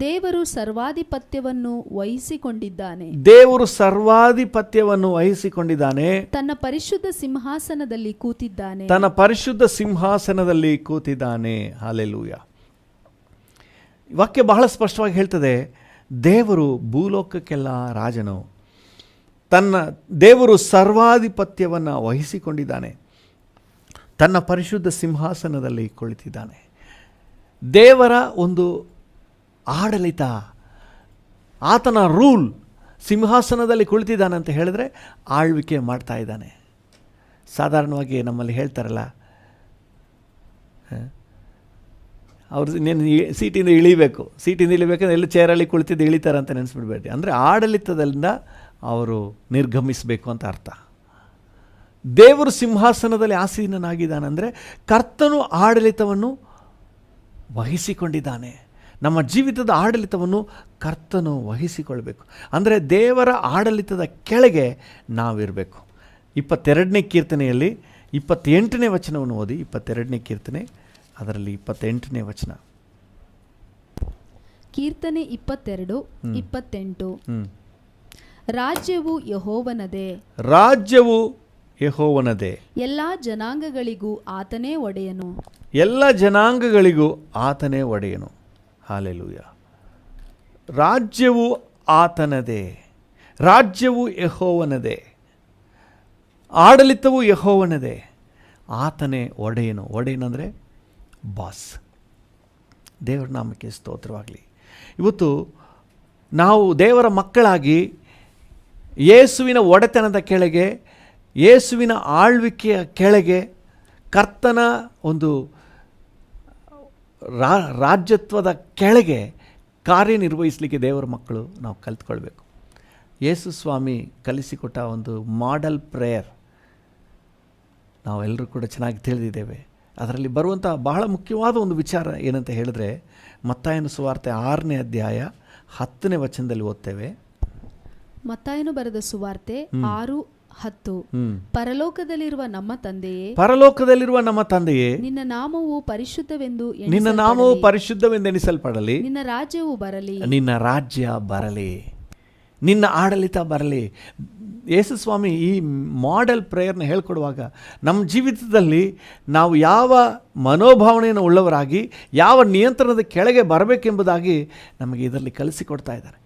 ದೇವರು ಸರ್ವಾಧಿಪತ್ಯವನ್ನು ವಹಿಸಿಕೊಂಡಿದ್ದಾನೆ. ದೇವರು ಸರ್ವಾಧಿಪತ್ಯವನ್ನು ವಹಿಸಿಕೊಂಡಿದ್ದಾನೆ. ತನ್ನ ಪರಿಶುದ್ಧ ಸಿಂಹಾಸನದಲ್ಲಿ ಕೂತಿದ್ದಾನೆ. ತನ್ನ ಪರಿಶುದ್ಧ ಸಿಂಹಾಸನದಲ್ಲಿ ಕೂತಿದ್ದಾನೆ. ಹಲ್ಲೆಲೂಯ. ವಾಕ್ಯ ಬಹಳ ಸ್ಪಷ್ಟವಾಗಿ ಹೇಳ್ತದೆ, ದೇವರು ಭೂಲೋಕಕ್ಕೆಲ್ಲ ರಾಜನು. ದೇವರು ಸರ್ವಾಧಿಪತ್ಯವನ್ನು ವಹಿಸಿಕೊಂಡಿದ್ದಾನೆ. ತನ್ನ ಪರಿಶುದ್ಧ ಸಿಂಹಾಸನದಲ್ಲಿ ಕುಳಿತಿದ್ದಾನೆ. ದೇವರ ಒಂದು ಆಡಳಿತ, ಆತನ ರೂಲ್, ಸಿಂಹಾಸನದಲ್ಲಿ ಕುಳಿತಿದ್ದಾನೆ ಅಂತ ಹೇಳಿದ್ರೆ ಆಳ್ವಿಕೆ ಮಾಡ್ತಾ ಇದ್ದಾನೆ. ಸಾಧಾರಣವಾಗಿ ನಮ್ಮಲ್ಲಿ ಹೇಳ್ತಾರಲ್ಲ, ಅವರು ಇನ್ನೇನು ಸೀಟಿಂದ ಇಳಿಬೇಕಂದ್ರೆ ಎಲ್ಲ ಚೇರಲ್ಲಿ ಕುಳಿತಿದ್ದು ಇಳಿತಾರೆ ಅಂತ ನೆನೆಸ್ಬಿಡ್ಬೇಡಿ. ಅಂದರೆ ಆಡಳಿತದಿಂದ ಅವರು ನಿರ್ಗಮಿಸಬೇಕು ಅಂತ ಅರ್ಥ. ದೇವರು ಸಿಂಹಾಸನದಲ್ಲಿ ಆಸೀನನಾಗಿದ್ದಾನೆಂದರೆ ಕರ್ತನು ಆಡಳಿತವನ್ನು ವಹಿಸಿಕೊಂಡಿದ್ದಾನೆ. ನಮ್ಮ ಜೀವಿತದ ಆಡಳಿತವನ್ನು ಕರ್ತನು ವಹಿಸಿಕೊಳ್ಬೇಕು. ಅಂದರೆ ದೇವರ ಆಡಳಿತದ ಕೆಳಗೆ ನಾವಿರಬೇಕು. 22ನೇ ಕೀರ್ತನೆಯಲ್ಲಿ 28ನೇ ವಚನವನ್ನು ಓದಿ. 22ನೇ ಕೀರ್ತನೆ, ಅದರಲ್ಲಿ 28ನೇ ವಚನ. ಕೀರ್ತನೆ 22:28. ರಾಜ್ಯವು ಯೆಹೋವನದೇ, ರಾಜ್ಯವು ಯೆಹೋವನದೇ, ಎಲ್ಲಾ ಜನಾಂಗಗಳಿಗೂ ಆತನೇ ಒಡೆಯನು. ಎಲ್ಲ ಜನಾಂಗಗಳಿಗೂ ಆತನೇ ಒಡೆಯನು. ಹಲ್ಲೆಲೂಯ. ರಾಜ್ಯವು ಆತನದೇ, ರಾಜ್ಯವು ಯೆಹೋವನದೇ, ಆಡಳಿತವು ಯೆಹೋವನದೇ, ಆತನೇ ಒಡೆಯನು. ಒಡೆಯನಂದರೆ ಬಾಸ್. ದೇವರ ನಾಮಕ್ಕೆ ಸ್ತೋತ್ರವಾಗಲಿ. ಇವತ್ತು ನಾವು ದೇವರ ಮಕ್ಕಳಾಗಿ ಯೇಸುವಿನ ಒಡೆತನದ ಕೆಳಗೆ, ಯೇಸುವಿನ ಆಳ್ವಿಕೆಯ ಕೆಳಗೆ, ಕರ್ತನ ಒಂದು ರಾಜ್ಯತ್ವದ ಕೆಳಗೆ ಕಾರ್ಯನಿರ್ವಹಿಸಲಿಕ್ಕೆ ದೇವರ ಮಕ್ಕಳು ನಾವು ಕಲಿತ್ಕೊಳ್ಬೇಕು. ಯೇಸು ಸ್ವಾಮಿ ಕಲಿಸಿಕೊಟ್ಟ ಒಂದು ಮಾಡೆಲ್ ಪ್ರೇಯರ್ ನಾವೆಲ್ಲರೂ ಕೂಡ ಚೆನ್ನಾಗಿ ತಿಳಿದಿದ್ದೇವೆ. ಅದರಲ್ಲಿ ಬರುವಂಥ ಬಹಳ ಮುಖ್ಯವಾದ ಒಂದು ವಿಚಾರ ಏನಂತ ಹೇಳಿದ್ರೆ, ಮತ್ತಾಯನ ಸುವಾರ್ತೆ 6ನೇ ಅಧ್ಯಾಯ 10ನೇ ವಚನದಲ್ಲಿ ಓದ್ತೇವೆ. ಮತ್ತಾಯನು ಬರೆದ ಸುವಾರ್ತೆ 6:10. ಪರಲೋಕದಲ್ಲಿರುವ ನಮ್ಮ ತಂದೆಯೇ, ಪರಲೋಕದಲ್ಲಿರುವ ನಮ್ಮ ತಂದೆಯೇ, ನಿನ್ನ ನಾಮವು ಪರಿಶುದ್ಧವೆಂದು ಎಣಿಸಲ್ಪಡಲಿ. ನಿನ್ನ ರಾಜ್ಯವು ಬರಲಿ. ನಿನ್ನ ರಾಜ್ಯ ಬರಲಿ, ನಿನ್ನ ಆಡಳಿತ ಬರಲಿ. ಯೇಸು ಸ್ವಾಮಿ ಈ ಮಾಡೆಲ್ ಪ್ರೇಯರ್ನ ಹೇಳ್ಕೊಡುವಾಗ ನಮ್ಮ ಜೀವಿತದಲ್ಲಿ ನಾವು ಯಾವ ಮನೋಭಾವನೆಯನ್ನು ಉಳ್ಳವರಾಗಿ, ಯಾವ ನಿಯಂತ್ರಣದ ಕೆಳಗೆ ಬರಬೇಕೆಂಬುದಾಗಿ ನಮಗೆ ಇದರಲ್ಲಿ ಕಲಿಸಿಕೊಡ್ತಾ ಇದ್ದಾರೆ.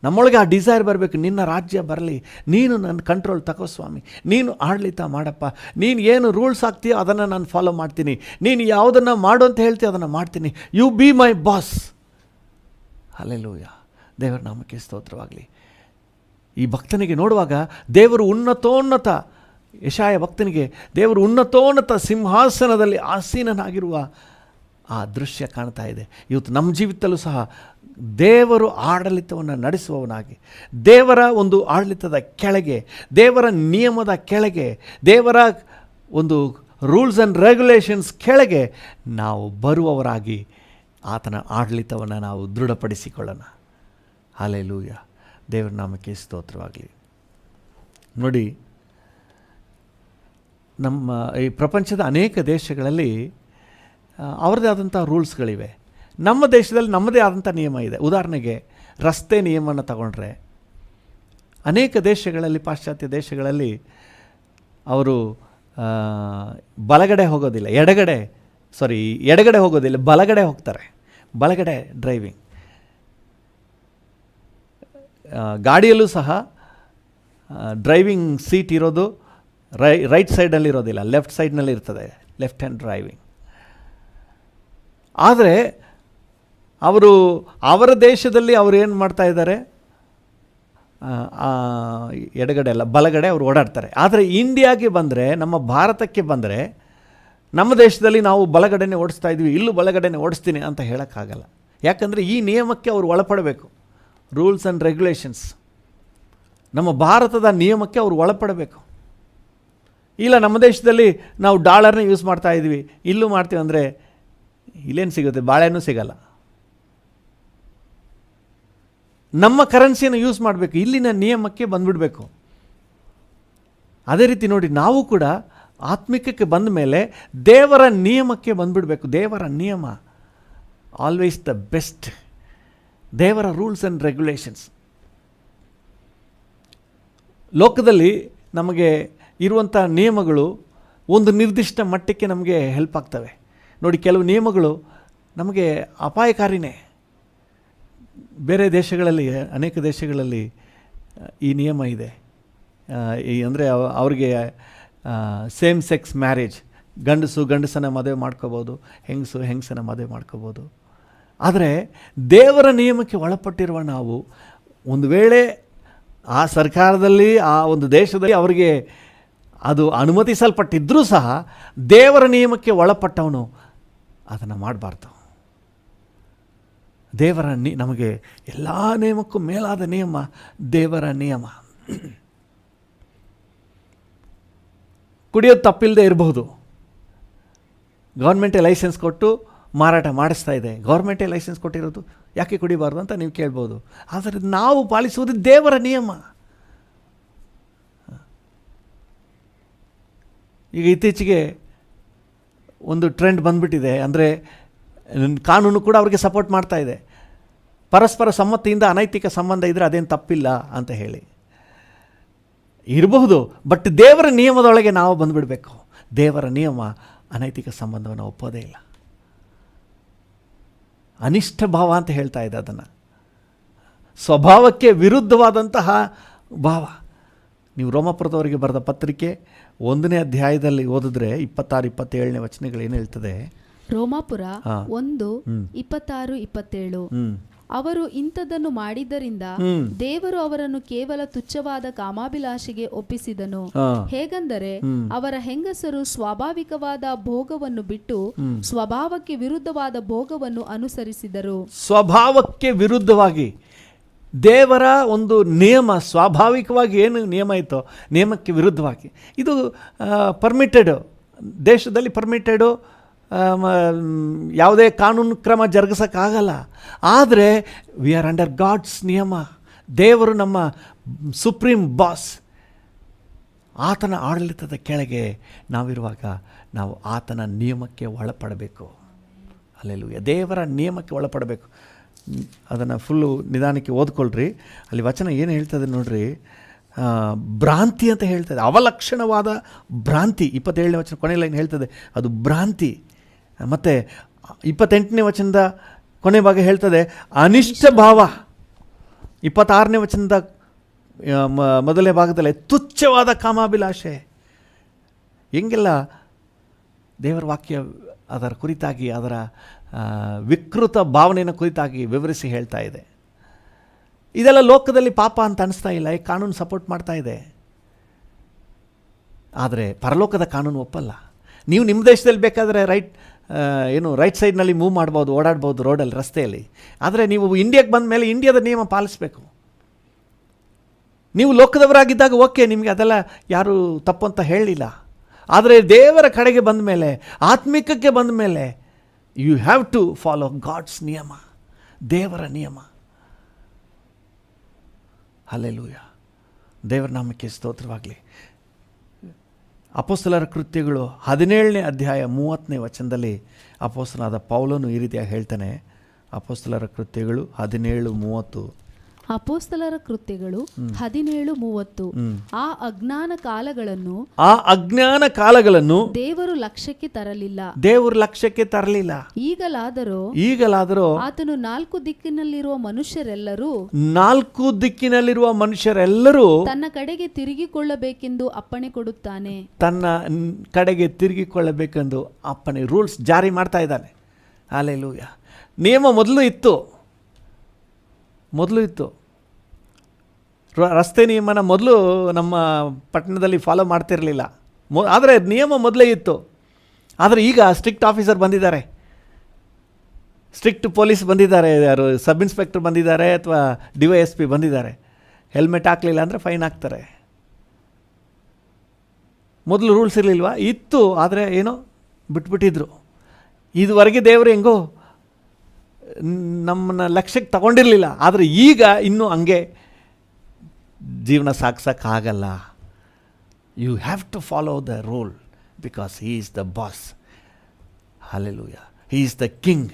ನಮ್ಮೊಳಗೆ ಆ ಡಿಸೈರ್ ಬರಬೇಕು. ನಿನ್ನ ರಾಜ್ಯ ಬರಲಿ, ನೀನು ನನ್ನ ಕಂಟ್ರೋಲ್ ತಗೋ ಸ್ವಾಮಿ, ನೀನು ಆಡಳಿತ ಮಾಡಪ್ಪ, ನೀನು ಏನು ರೂಲ್ಸ್ ಹಾಕ್ತೀಯೋ ಅದನ್ನು ನಾನು ಫಾಲೋ ಮಾಡ್ತೀನಿ, ನೀನು ಯಾವುದನ್ನು ಮಾಡು ಅಂತ ಹೇಳ್ತೀಯ ಅದನ್ನು ಮಾಡ್ತೀನಿ, you be my boss. Hallelujah. ದೇವರ ನಾಮಕ್ಕೆ ಸ್ತೋತ್ರವಾಗಲಿ. ಈ ಭಕ್ತನಿಗೆ ನೋಡುವಾಗ ದೇವರು ಉನ್ನತೋನ್ನತ, ಯೆಶಾಯ ಭಕ್ತನಿಗೆ ದೇವರು ಉನ್ನತೋನ್ನತ ಸಿಂಹಾಸನದಲ್ಲಿ ಆಸೀನನಾಗಿರುವ ಆ ದೃಶ್ಯ ಕಾಣ್ತಾ ಇದೆ. ಇವತ್ತು ನಮ್ಮ ಜೀವಿತದಲ್ಲೂ ಸಹ ದೇವರು ಆಡಳಿತವನ್ನು ನಡೆಸುವವನಾಗಿ, ದೇವರ ಒಂದು ಆಡಳಿತದ ಕೆಳಗೆ, ದೇವರ ನಿಯಮದ ಕೆಳಗೆ, ದೇವರ ಒಂದು ರೂಲ್ಸ್ ಆ್ಯಂಡ್ ರೆಗ್ಯುಲೇಷನ್ಸ್ ಕೆಳಗೆ ನಾವು ಬರುವವರಾಗಿ ಆತನ ಆಡಳಿತವನ್ನು ನಾವು ದೃಢಪಡಿಸಿಕೊಳ್ಳೋಣ. ಹಲ್ಲೆಲೂಯ. ದೇವರ ನಾಮಕ್ಕೆ ಸ್ತೋತ್ರವಾಗಲಿ. ನೋಡಿ, ನಮ್ಮ ಈ ಪ್ರಪಂಚದ ಅನೇಕ ದೇಶಗಳಲ್ಲಿ ಅವರದೇ ಆದಂಥ ರೂಲ್ಸ್ಗಳಿವೆ. ನಮ್ಮ ದೇಶದಲ್ಲಿ ನಮ್ಮದೇ ಆದಂಥ ನಿಯಮ ಇದೆ. ಉದಾಹರಣೆಗೆ ರಸ್ತೆ ನಿಯಮವನ್ನು ತಗೊಂಡ್ರೆ, ಅನೇಕ ದೇಶಗಳಲ್ಲಿ, ಪಾಶ್ಚಾತ್ಯ ದೇಶಗಳಲ್ಲಿ ಅವರು ಬಲಗಡೆ ಹೋಗೋದಿಲ್ಲ, ಎಡಗಡೆ ಹೋಗೋದಿಲ್ಲ, ಬಲಗಡೆ ಹೋಗ್ತಾರೆ. ಬಲಗಡೆ ಡ್ರೈವಿಂಗ್. ಗಾಡಿಯಲ್ಲೂ ಸಹ ಡ್ರೈವಿಂಗ್ ಸೀಟ್ ಇರೋದು ರೈಟ್ ಸೈಡಲ್ಲಿ ಇರೋದಿಲ್ಲ, ಲೆಫ್ಟ್ ಸೈಡ್ನಲ್ಲಿ ಇರ್ತದೆ, ಲೆಫ್ಟ್ ಹ್ಯಾಂಡ್ ಡ್ರೈವಿಂಗ್. ಆದರೆ ಅವರ ದೇಶದಲ್ಲಿ ಅವರು ಏನು ಮಾಡ್ತಾ ಇದ್ದಾರೆ, ಎಡಗಡೆ ಅಲ್ಲ ಬಲಗಡೆ ಅವರು ಓಡಾಡ್ತಾರೆ. ಆದರೆ ಇಂಡಿಯಾಗೆ ಬಂದರೆ, ನಮ್ಮ ಭಾರತಕ್ಕೆ ಬಂದರೆ, ನಮ್ಮ ದೇಶದಲ್ಲಿ ನಾವು ಬಲಗಡೆನೇ ಓಡಿಸ್ತಾ ಇದ್ವಿ, ಇಲ್ಲೂ ಬಲಗಡೆನೇ ಓಡಿಸ್ತೀನಿ ಅಂತ ಹೇಳೋಕ್ಕಾಗಲ್ಲ. ಯಾಕಂದರೆ ಈ ನಿಯಮಕ್ಕೆ ಅವರು ಒಳಪಡಬೇಕು. ರೂಲ್ಸ್ ಆ್ಯಂಡ್ ರೆಗ್ಯುಲೇಷನ್ಸ್, ನಮ್ಮ ಭಾರತದ ನಿಯಮಕ್ಕೆ ಅವರು ಒಳಪಡಬೇಕು. ಇಲ್ಲ ನಮ್ಮ ದೇಶದಲ್ಲಿ ನಾವು ಡಾಲರ್ನೇ ಯೂಸ್ ಮಾಡ್ತಾ ಇದ್ವಿ, ಇಲ್ಲೂ ಮಾಡ್ತೀವಿ ಅಂದರೆ ಇಲ್ಲೇನು ಸಿಗುತ್ತೆ, ಬಾಳೆನೂ ಸಿಗಲ್ಲ. ನಮ್ಮ ಕರೆನ್ಸಿಯನ್ನು ಯೂಸ್ ಮಾಡಬೇಕು, ಇಲ್ಲಿನ ನಿಯಮಕ್ಕೆ ಬಂದುಬಿಡಬೇಕು. ಅದೇ ರೀತಿ ನೋಡಿ, ನಾವು ಕೂಡ ಆತ್ಮಿಕಕ್ಕೆ ಬಂದ ಮೇಲೆ ದೇವರ ನಿಯಮಕ್ಕೆ ಬಂದುಬಿಡಬೇಕು. ದೇವರ ನಿಯಮ ಆಲ್ವೇಸ್ ದ ಬೆಸ್ಟ್. ದೇವರ ರೂಲ್ಸ್ ಆ್ಯಂಡ್ ರೆಗ್ಯುಲೇಷನ್ಸ್. ಲೋಕದಲ್ಲಿ ನಮಗೆ ಇರುವಂಥ ನಿಯಮಗಳು ಒಂದು ನಿರ್ದಿಷ್ಟ ಮಟ್ಟಕ್ಕೆ ನಮಗೆ ಹೆಲ್ಪ್ ಆಗ್ತವೆ. ನೋಡಿ, ಕೆಲವು ನಿಯಮಗಳು ನಮಗೆ ಅಪಾಯಕಾರಿನೇ. ಬೇರೆ ದೇಶಗಳಲ್ಲಿ, ಅನೇಕ ದೇಶಗಳಲ್ಲಿ ಈ ನಿಯಮ ಇದೆ. ಅಂದರೆ ಅವ್ರಿಗೆ ಸೇಮ್ ಸೆಕ್ಸ್ ಮ್ಯಾರೇಜ್, ಗಂಡಸನ ಮದುವೆ ಮಾಡ್ಕೋಬೋದು, ಹೆಂಗಸನ ಮದುವೆ ಮಾಡ್ಕೋಬೋದು. ಆದರೆ ದೇವರ ನಿಯಮಕ್ಕೆ ಒಳಪಟ್ಟಿರುವ ನಾವು, ಒಂದು ವೇಳೆ ಆ ಸರ್ಕಾರದಲ್ಲಿ, ಆ ಒಂದು ದೇಶದಲ್ಲಿ ಅವರಿಗೆ ಅದು ಅನುಮತಿಸಲ್ಪಟ್ಟಿದ್ದರೂ ಸಹ ದೇವರ ನಿಯಮಕ್ಕೆ ಒಳಪಟ್ಟವನು ಅದನ್ನು ಮಾಡಬಾರ್ದು. ದೇವರ ನಮಗೆ ಎಲ್ಲ ನಿಯಮಕ್ಕೂ ಮೇಲಾದ ನಿಯಮ ದೇವರ ನಿಯಮ. ಕುಡಿಯೋದು ತಪ್ಪಿಲ್ಲದೆ ಇರಬಹುದು. ಗೌರ್ಮೆಂಟೇ ಲೈಸೆನ್ಸ್ ಕೊಟ್ಟು ಮಾರಾಟ ಮಾಡಿಸ್ತಾ ಇದೆ. ಗೌರ್ಮೆಂಟೇ ಲೈಸೆನ್ಸ್ ಕೊಟ್ಟಿರೋದು, ಯಾಕೆ ಕುಡಿಬಾರ್ದು ಅಂತ ನೀವು ಕೇಳ್ಬೋದು. ಆದರೆ ನಾವು ಪಾಲಿಸುವುದು ದೇವರ ನಿಯಮ. ಈಗ ಇತ್ತೀಚೆಗೆ ಒಂದು ಟ್ರೆಂಡ್ ಬಂದುಬಿಟ್ಟಿದೆ. ಅಂದರೆ ಕಾನೂನು ಕೂಡ ಅವರಿಗೆ ಸಪೋರ್ಟ್ ಮಾಡ್ತಾ ಇದೆ. ಪರಸ್ಪರ ಸಮ್ಮತಿಯಿಂದ ಅನೈತಿಕ ಸಂಬಂಧ ಇದ್ದರೆ ಅದೇನು ತಪ್ಪಿಲ್ಲ ಅಂತ ಹೇಳಿ ಇರಬಹುದು. ಬಟ್ ದೇವರ ನಿಯಮದೊಳಗೆ ನಾವು ಬಂದುಬಿಡಬೇಕು. ದೇವರ ನಿಯಮ ಅನೈತಿಕ ಸಂಬಂಧವನ್ನು ಒಪ್ಪೋದೇ ಇಲ್ಲ. ಅನಿಷ್ಟ ಭಾವ ಅಂತ ಹೇಳ್ತಾ ಇದೆ ಅದನ್ನು. ಸ್ವಭಾವಕ್ಕೆ ವಿರುದ್ಧವಾದಂತಹ ಭಾವ. ನೀವು ರೋಮಪುರದವರಿಗೆ ಬರೆದ ಪತ್ರಿಕೆ 1ನೇ ಅಧ್ಯಾಯದಲ್ಲಿ ಓದಿದ್ರೆ 26-27 ವಚನಗಳು ಏನು ಹೇಳ್ತದೆ? ರೋಮಾಪುರ 1:26-27. ಅವರು ಇಂಥದನ್ನು ಮಾಡಿದ್ದರಿಂದ ದೇವರು ಅವರನ್ನು ಕೇವಲ ತುಚ್ಛವಾದ ಕಾಮಾಭಿಲಾಷೆಗೆ ಒಪ್ಪಿಸಿದನು. ಹೇಗೆಂದರೆ ಅವರ ಹೆಂಗಸರು ಸ್ವಾಭಾವಿಕವಾದ ಭೋಗವನ್ನು ಬಿಟ್ಟು ಸ್ವಭಾವಕ್ಕೆ ವಿರುದ್ಧವಾದ ಭೋಗವನ್ನು ಅನುಸರಿಸಿದರು. ಸ್ವಭಾವಕ್ಕೆ ವಿರುದ್ಧವಾಗಿ ದೇವರ ಒಂದು ನಿಯಮ, ಸ್ವಾಭಾವಿಕವಾಗಿ ಏನು ನಿಯಮ ಇತ್ತೋ ನಿಯಮಕ್ಕೆ ವಿರುದ್ಧವಾಗಿ, ಇದು ಪರ್ಮಿಟೆಡು, ದೇಶದಲ್ಲಿ ಪರ್ಮಿಟೆಡು, ಯಾವುದೇ ಕಾನೂನು ಕ್ರಮ ಜರುಗಿಸೋಕ್ಕಾಗಲ್ಲ. ಆದರೆ ವಿ ಆರ್ ಅಂಡರ್ ಗಾಡ್ಸ್ ನಿಯಮ. ದೇವರು ನಮ್ಮ ಸುಪ್ರೀಂ ಬಾಸ್. ಆತನ ಆಡಳಿತದ ಕೆಳಗೆ ನಾವಿರುವಾಗ ನಾವು ಆತನ ನಿಯಮಕ್ಕೆ ಒಳಪಡಬೇಕು. ಹಲ್ಲೆಲೂಯಾ. ದೇವರ ನಿಯಮಕ್ಕೆ ಒಳಪಡಬೇಕು. ಅದನ್ನು ಫುಲ್ಲು ನಿಧಾನಕ್ಕೆ ಓದ್ಕೊಳ್ರಿ. ಅಲ್ಲಿ ವಚನ ಏನು ಹೇಳ್ತದೆ ನೋಡ್ರಿ. ಭ್ರಾಂತಿ ಅಂತ ಹೇಳ್ತದೆ, ಅವಲಕ್ಷಣವಾದ ಭ್ರಾಂತಿ. 27ನೇ ವಚನ ಕೊನೆಯಲ್ಲಿ ಏನು ಹೇಳ್ತದೆ? ಅದು ಭ್ರಾಂತಿ. ಮತ್ತು 28ನೇ ವಚನದ ಕೊನೆ ಭಾಗ ಹೇಳ್ತದೆ ಅನಿಷ್ಟ ಭಾವ. 26ನೇ ವಚನದ ಮೊದಲನೇ ಭಾಗದಲ್ಲಿ ತುಚ್ಛವಾದ ಕಾಮಾಭಿಲಾಷೆ. ಹೆಂಗೆಲ್ಲ ದೇವರ ವಾಕ್ಯ ಅದರ ಕುರಿತಾಗಿ, ಅದರ ವಿಕೃತ ಭಾವನೆಯನ್ನು ಕುರಿತಾಗಿ ವಿವರಿಸಿ ಹೇಳ್ತಾ ಇದೆ. ಇದೆಲ್ಲ ಲೋಕದಲ್ಲಿ ಪಾಪ ಅಂತ ಅನಿಸ್ತಾ ಇಲ್ಲ, ಈ ಕಾನೂನು ಸಪೋರ್ಟ್ ಮಾಡ್ತಾ ಇದೆ. ಆದರೆ ಪರಲೋಕದ ಕಾನೂನು ಒಪ್ಪಲ್ಲ. ನೀವು ನಿಮ್ಮ ದೇಶದಲ್ಲಿ ಬೇಕಾದರೆ ರೈಟ್ ಸೈಡ್ನಲ್ಲಿ ಮೂವ್ ಮಾಡ್ಬೋದು, ಓಡಾಡ್ಬೋದು ರೋಡಲ್ಲಿ, ರಸ್ತೆಯಲ್ಲಿ. ಆದರೆ ನೀವು ಇಂಡಿಯಾಗೆ ಬಂದ ಮೇಲೆ ಇಂಡಿಯಾದ ನಿಯಮ ಪಾಲಿಸಬೇಕು. ನೀವು ಲೋಕದವರಾಗಿದ್ದಾಗ ಓಕೆ, ನಿಮಗೆ ಅದೆಲ್ಲ ಯಾರು ತಪ್ಪು ಅಂತ ಹೇಳಲಿಲ್ಲ. ಆದರೆ ದೇವರ ಕಡೆಗೆ ಬಂದ ಮೇಲೆ, ಆತ್ಮಿಕಕ್ಕೆ ಬಂದ ಮೇಲೆ, you have to follow God's ನಿಯಮ, ದೇವರ ನಿಯಮ. ಹಲ್ಲೆಲೂಯಾ. ದೇವರ ನಾಮಕ್ಕೆ ಸ್ತೋತ್ರವಾಗಲಿ. ಅಪೊಸ್ತಲರ ಕೃತ್ಯಗಳು 17ನೇ ಅಧ್ಯಾಯ 30ನೇ ವಚನದಲ್ಲಿ ಅಪೊಸ್ತಲನಾದ ಪೌಲನು ಈ ರೀತಿಯಾಗಿ ಹೇಳ್ತಾನೆ. ಅಪೊಸ್ತಲರ ಕೃತ್ಯಗಳು 17:30. ಅಪೊಸ್ತಲರ ಕೃತ್ಯಗಳು 17:30. ಆ ಅಜ್ಞಾನ ಕಾಲಗಳನ್ನು ದೇವರು ಲಕ್ಷ್ಯಕ್ಕೆ ತರಲಿಲ್ಲ. ಈಗಲಾದರೂ ಆತನು 4 ದಿಕ್ಕಿನಲ್ಲಿರುವ ಮನುಷ್ಯರೆಲ್ಲರೂ ತನ್ನ ಕಡೆಗೆ ತಿರುಗಿಕೊಳ್ಳಬೇಕೆಂದು ಅಪ್ಪಣೆ ಕೊಡುತ್ತಾನೆ. ರೂಲ್ಸ್ ಜಾರಿ ಮಾಡ್ತಾ ಇದ್ದಾನೆ. ಹಲ್ಲೆಲೂಯ. ನಿಯಮ ಮೊದಲು ಇತ್ತು. ರಸ್ತೆ ನಿಯಮನ ಮೊದಲು ನಮ್ಮ ಪಟ್ಟಣದಲ್ಲಿ ಫಾಲೋ ಮಾಡ್ತಿರಲಿಲ್ಲ. ಆದರೆ ನಿಯಮ ಮೊದಲೇ ಇತ್ತು. ಆದರೆ ಈಗ ಸ್ಟ್ರಿಕ್ಟ್ ಆಫೀಸರ್ ಬಂದಿದ್ದಾರೆ, ಸ್ಟ್ರಿಕ್ಟ್ ಪೊಲೀಸ್ ಬಂದಿದ್ದಾರೆ, ಯಾರು ಸಬ್ ಇನ್ಸ್ಪೆಕ್ಟರ್ ಬಂದಿದ್ದಾರೆ ಅಥವಾ DYSP ಬಂದಿದ್ದಾರೆ. ಹೆಲ್ಮೆಟ್ ಹಾಕಲಿಲ್ಲ ಅಂದರೆ ಫೈನ್ ಹಾಕ್ತಾರೆ. ಮೊದಲು ರೂಲ್ಸ್ ಇರಲಿಲ್ವಾ? ಇತ್ತು, ಆದರೆ ಏನೋ ಬಿಟ್ಬಿಟ್ಟಿದ್ರು. ಇದುವರೆಗೆ ದೇವರು ಹೆಂಗೋ ನಮ್ಮನ್ನ ಲಕ್ಷ್ಯಕ್ಕೆ ತಗೊಂಡಿರಲಿಲ್ಲ. ಆದರೆ ಈಗ ಇನ್ನೂ ಹಂಗೆ ಜೀವನ ಸಾಗಿಸೋಕ್ಕಾಗಲ್ಲ. You have to follow the rule because he is the boss. Hallelujah. He is the king.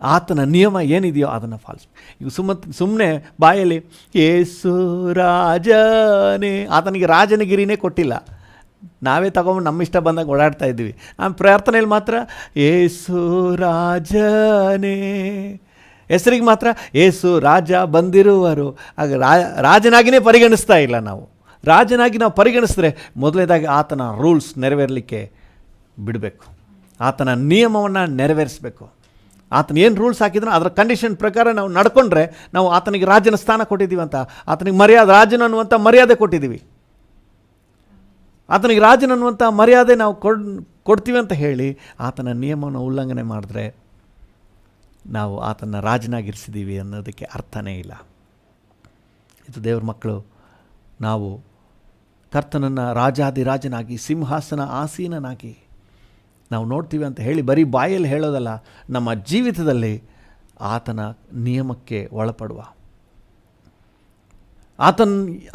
ಆತನ ನಿಯಮ ಏನಿದೆಯೋ ಅದನ್ನು ಫಾಲಿಸ್. ಈಗ ಸುಮ್ಮನೆ ಬಾಯಲ್ಲಿ ಯೇಸು ರಾಜನೇ, ಆತನಿಗೆ ರಾಜನಗಿರಿನೇ ಕೊಟ್ಟಿಲ್ಲ. ನಾವೇ ತಗೊಂಡು ನಮ್ಮ ಇಷ್ಟ ಬಂದಾಗ ಓಡಾಡ್ತಾ ಇದ್ದೀವಿ. ಪ್ರಾರ್ಥನೆಯಲ್ಲಿ ಮಾತ್ರ ಯೇಸು ರಾಜನೇ, ಹೆಸರಿಗೆ ಮಾತ್ರ ಯೇಸು ರಾಜ ಬಂದಿರುವರು. ಆಗ ರಾಜನಾಗಿಯೇ ಪರಿಗಣಿಸ್ತಾ ಇಲ್ಲ. ರಾಜನಾಗಿ ನಾವು ಪರಿಗಣಿಸಿದ್ರೆ ಮೊದಲನೇದಾಗಿ ಆತನ ರೂಲ್ಸ್ ನೆರವೇರಲಿಕ್ಕೆ ಬಿಡಬೇಕು. ಆತನ ನಿಯಮವನ್ನು ನೆರವೇರಿಸಬೇಕು. ಆತನ ಏನು ರೂಲ್ಸ್ ಹಾಕಿದ್ರು ಅದರ ಕಂಡೀಷನ್ ಪ್ರಕಾರ ನಾವು ನಡ್ಕೊಂಡ್ರೆ ನಾವು ಆತನಿಗೆ ರಾಜನ ಸ್ಥಾನ ಕೊಟ್ಟಿದ್ದೀವಿ ಅಂತ, ಆತನಿಗೆ ರಾಜನ ಅನ್ನುವಂಥ ಮರ್ಯಾದೆ ಕೊಟ್ಟಿದ್ದೀವಿ. ಆತನಿಗೆ ರಾಜನ ಅನ್ನುವಂಥ ಮರ್ಯಾದೆ ನಾವು ಕೊಡ್ತೀವಿ ಅಂತ ಹೇಳಿ ಆತನ ನಿಯಮವನ್ನು ಉಲ್ಲಂಘನೆ ಮಾಡಿದ್ರೆ ನಾವು ಆತನ ರಾಜನಾಗಿರಿಸಿದ್ದೀವಿ ಅನ್ನೋದಕ್ಕೆ ಅರ್ಥನೇ ಇಲ್ಲ. ಇದು ದೇವ್ರ ಮಕ್ಕಳು, ನಾವು ಕರ್ತನನ್ನು ರಾಜಾದಿರಾಜನಾಗಿ ಸಿಂಹಾಸನ ಆಸೀನನಾಗಿ ನಾವು ನೋಡ್ತೀವಿ ಅಂತ ಹೇಳಿ ಬರೀ ಬಾಯಲ್ಲಿ ಹೇಳೋದಲ್ಲ, ನಮ್ಮ ಜೀವಿತದಲ್ಲಿ ಆತನ ನಿಯಮಕ್ಕೆ ಒಳಪಡುವ.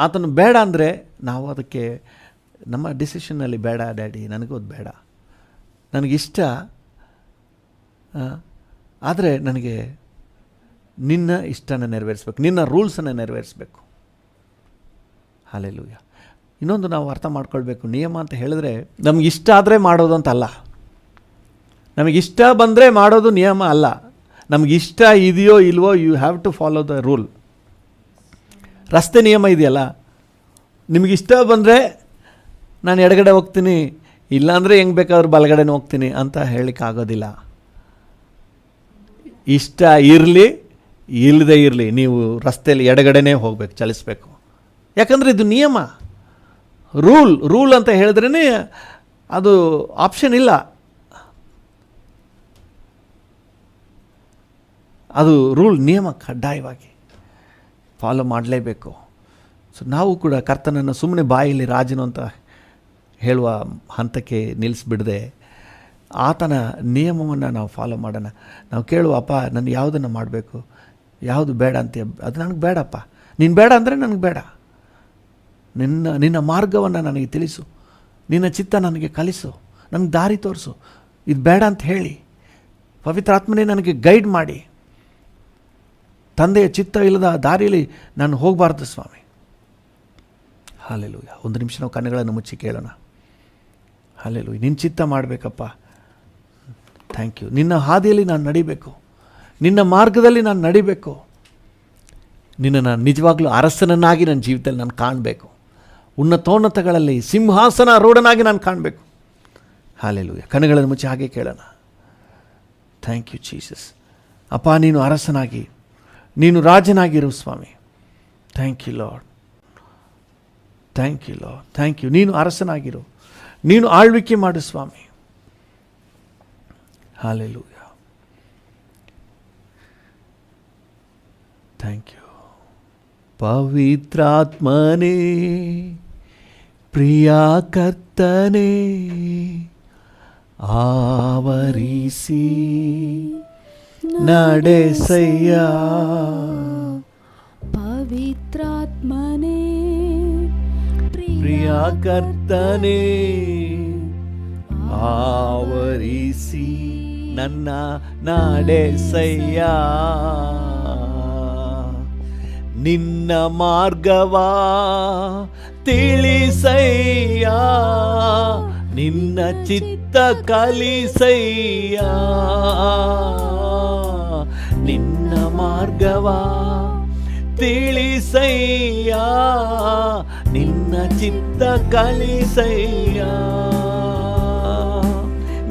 ಆತನು ಬೇಡ ಅಂದರೆ ನಾವು ಅದಕ್ಕೆ ನಮ್ಮ ಡಿಸಿಷನ್ನಲ್ಲಿ ಬೇಡ ಡ್ಯಾಡಿ, ನನಗೋದು ಬೇಡ, ನನಗಿಷ್ಟ, ಆದರೆ ನನಗೆ ನಿನ್ನ ಇಷ್ಟನ ನೆರವೇರಿಸ್ಬೇಕು, ನಿನ್ನ ರೂಲ್ಸನ್ನು ನೆರವೇರಿಸಬೇಕು. ಹಲ್ಲೆಲೂಯ. ಇನ್ನೊಂದು ನಾವು ಅರ್ಥ ಮಾಡ್ಕೊಳ್ಬೇಕು, ನಿಯಮ ಅಂತ ಹೇಳಿದ್ರೆ ನಮಗಿಷ್ಟ ಆದರೆ ಮಾಡೋದು ಅಂತಲ್ಲ. ನಮಗಿಷ್ಟ ಬಂದರೆ ಮಾಡೋದು ನಿಯಮ ಅಲ್ಲ. ನಮಗಿಷ್ಟ ಇದೆಯೋ ಇಲ್ವೋ, you have to follow the rule. ರಸ್ತೆ ನಿಯಮ ಇದೆಯಲ್ಲ, ನಿಮಗಿಷ್ಟ ಬಂದರೆ ನಾನು ಎಡಗಡೆ ಹೋಗ್ತೀನಿ, ಇಲ್ಲಾಂದರೆ ಹೆಂಗೆ ಬೇಕಾದ್ರೂ ಬಲಗಡೆನೇ ಹೋಗ್ತೀನಿ ಅಂತ ಹೇಳಲಿಕ್ಕಾಗೋದಿಲ್ಲ. ಇಷ್ಟ ಇರಲಿ ಇಲ್ಲದೇ ಇರಲಿ, ನೀವು ರಸ್ತೆಯಲ್ಲಿ ಎಡಗಡೆನೇ ಹೋಗಬೇಕು, ಚಲಿಸಬೇಕು. ಯಾಕಂದರೆ ಇದು ನಿಯಮ, ರೂಲ್ ಅಂತ ಹೇಳಿದ್ರೇ ಅದು ಆಪ್ಷನ್ ಇಲ್ಲ. ಅದು ರೂಲ್, ನಿಯಮ ಕಡ್ಡಾಯವಾಗಿ ಫಾಲೋ ಮಾಡಲೇಬೇಕು. ಸೊ ನಾವು ಕೂಡ ಕರ್ತನನ್ನು ಸುಮ್ಮನೆ ಬಾಯಲ್ಲಿ ರಾಜನು ಅಂತ ಹೇಳುವ ಹಂತಕ್ಕೆ ನಿಲ್ಲಿಸ್ಬಿಡದೆ ಆತನ ನಿಯಮವನ್ನು ನಾವು ಫಾಲೋ ಮಾಡೋಣ. ನಾವು ಕೇಳುವ, ಅಪ್ಪ ನಾನು ಯಾವುದನ್ನು ಮಾಡಬೇಕು, ಯಾವುದು ಬೇಡ ಅಂತೀಯ, ಅದು ನನಗೆ ಬೇಡಪ್ಪ. ನೀನು ಬೇಡ ಅಂದರೆ ನನಗೆ ಬೇಡ. ನಿನ್ನ ಮಾರ್ಗವನ್ನು ನನಗೆ ತಿಳಿಸು, ನಿನ್ನ ಚಿತ್ತ ನನಗೆ ಕಲಿಸು, ನನಗೆ ದಾರಿ ತೋರಿಸು, ಇದು ಬೇಡ ಅಂತ ಹೇಳಿ ಪವಿತ್ರಾತ್ಮನೇ ನನಗೆ ಗೈಡ್ ಮಾಡಿ. ತಂದೆಯ ಚಿತ್ತ ಇಲ್ಲದ ದಾರಿಯಲ್ಲಿ ನಾನು ಹೋಗಬಾರ್ದು ಸ್ವಾಮಿ. ಹಲ್ಲೆಲೂಯ. ಒಂದು ನಿಮಿಷ ನಾವು ಕಣ್ಣುಗಳನ್ನು ಮುಚ್ಚಿ ಕೇಳೋಣ. ಹಲ್ಲೆಲೂಯ. ನಿನ್ನ ಚಿತ್ತ ಮಾಡಬೇಕಪ್ಪ. Thank you. ನಿನ್ನ ಹಾದಿಯಲ್ಲಿ ನಾನು ನಡಿಬೇಕು, ನಿನ್ನ ಮಾರ್ಗದಲ್ಲಿ ನಾನು ನಡಿಬೇಕು. ನಿನ್ನನ್ನು ನಿಜವಾಗ್ಲೂ ಅರಸನನ್ನಾಗಿ ನನ್ನ ಜೀವಿತದಲ್ಲಿ ನಾನು ಕಾಣಬೇಕು. ಉನ್ನತೋನ್ನತಗಳಲ್ಲಿ ಸಿಂಹಾಸನ ರೂಢನಾಗಿ ನಾನು ಕಾಣಬೇಕು. ಹಲ್ಲೆಲೂಯ. ಕಣ್ಣುಗಳನ್ನು ಮುಚ್ಚಿ ಹಾಗೆ ಕೇಳೋಣ. Thank you Jesus. ಅಪ್ಪ, ನೀನು ಅರಸನಾಗಿ, ನೀನು ರಾಜನಾಗಿರು ಸ್ವಾಮಿ. Thank you lord, thank you lord, thank you. ನೀನು ಅರಸನಾಗಿರು, ನೀನು ಆಳ್ವಿಕೆ ಮಾಡು ಸ್ವಾಮಿ. ಹಲ್ಲೆಲೂಯ. Thank you. ಪವಿತ್ರಾತ್ಮನೇ, ಪ್ರಿಯ ಕರ್ತನೇ, ಆವರಿಸಿ ನಡೆಸಯ್ಯ. ಪವಿತ್ರಾತ್ಮನೇ, ಪ್ರಿಯ ಕರ್ತನೇ, ಆವರಿಸಿ ನನ್ನ ನಡೆಸಯ್ಯ. ನಿನ್ನ ಮಾರ್ಗವಾ ತಿಳಿಸಯ್ಯ, ನಿನ್ನ ಚಿತ್ತ ಕಲಿಸಯ್ಯ. ನಿನ್ನ ಮಾರ್ಗವಾ ತಿಳಿಸಯ್ಯ, ನಿನ್ನ ಚಿತ್ತ ಕಲಿಸಯ್ಯ.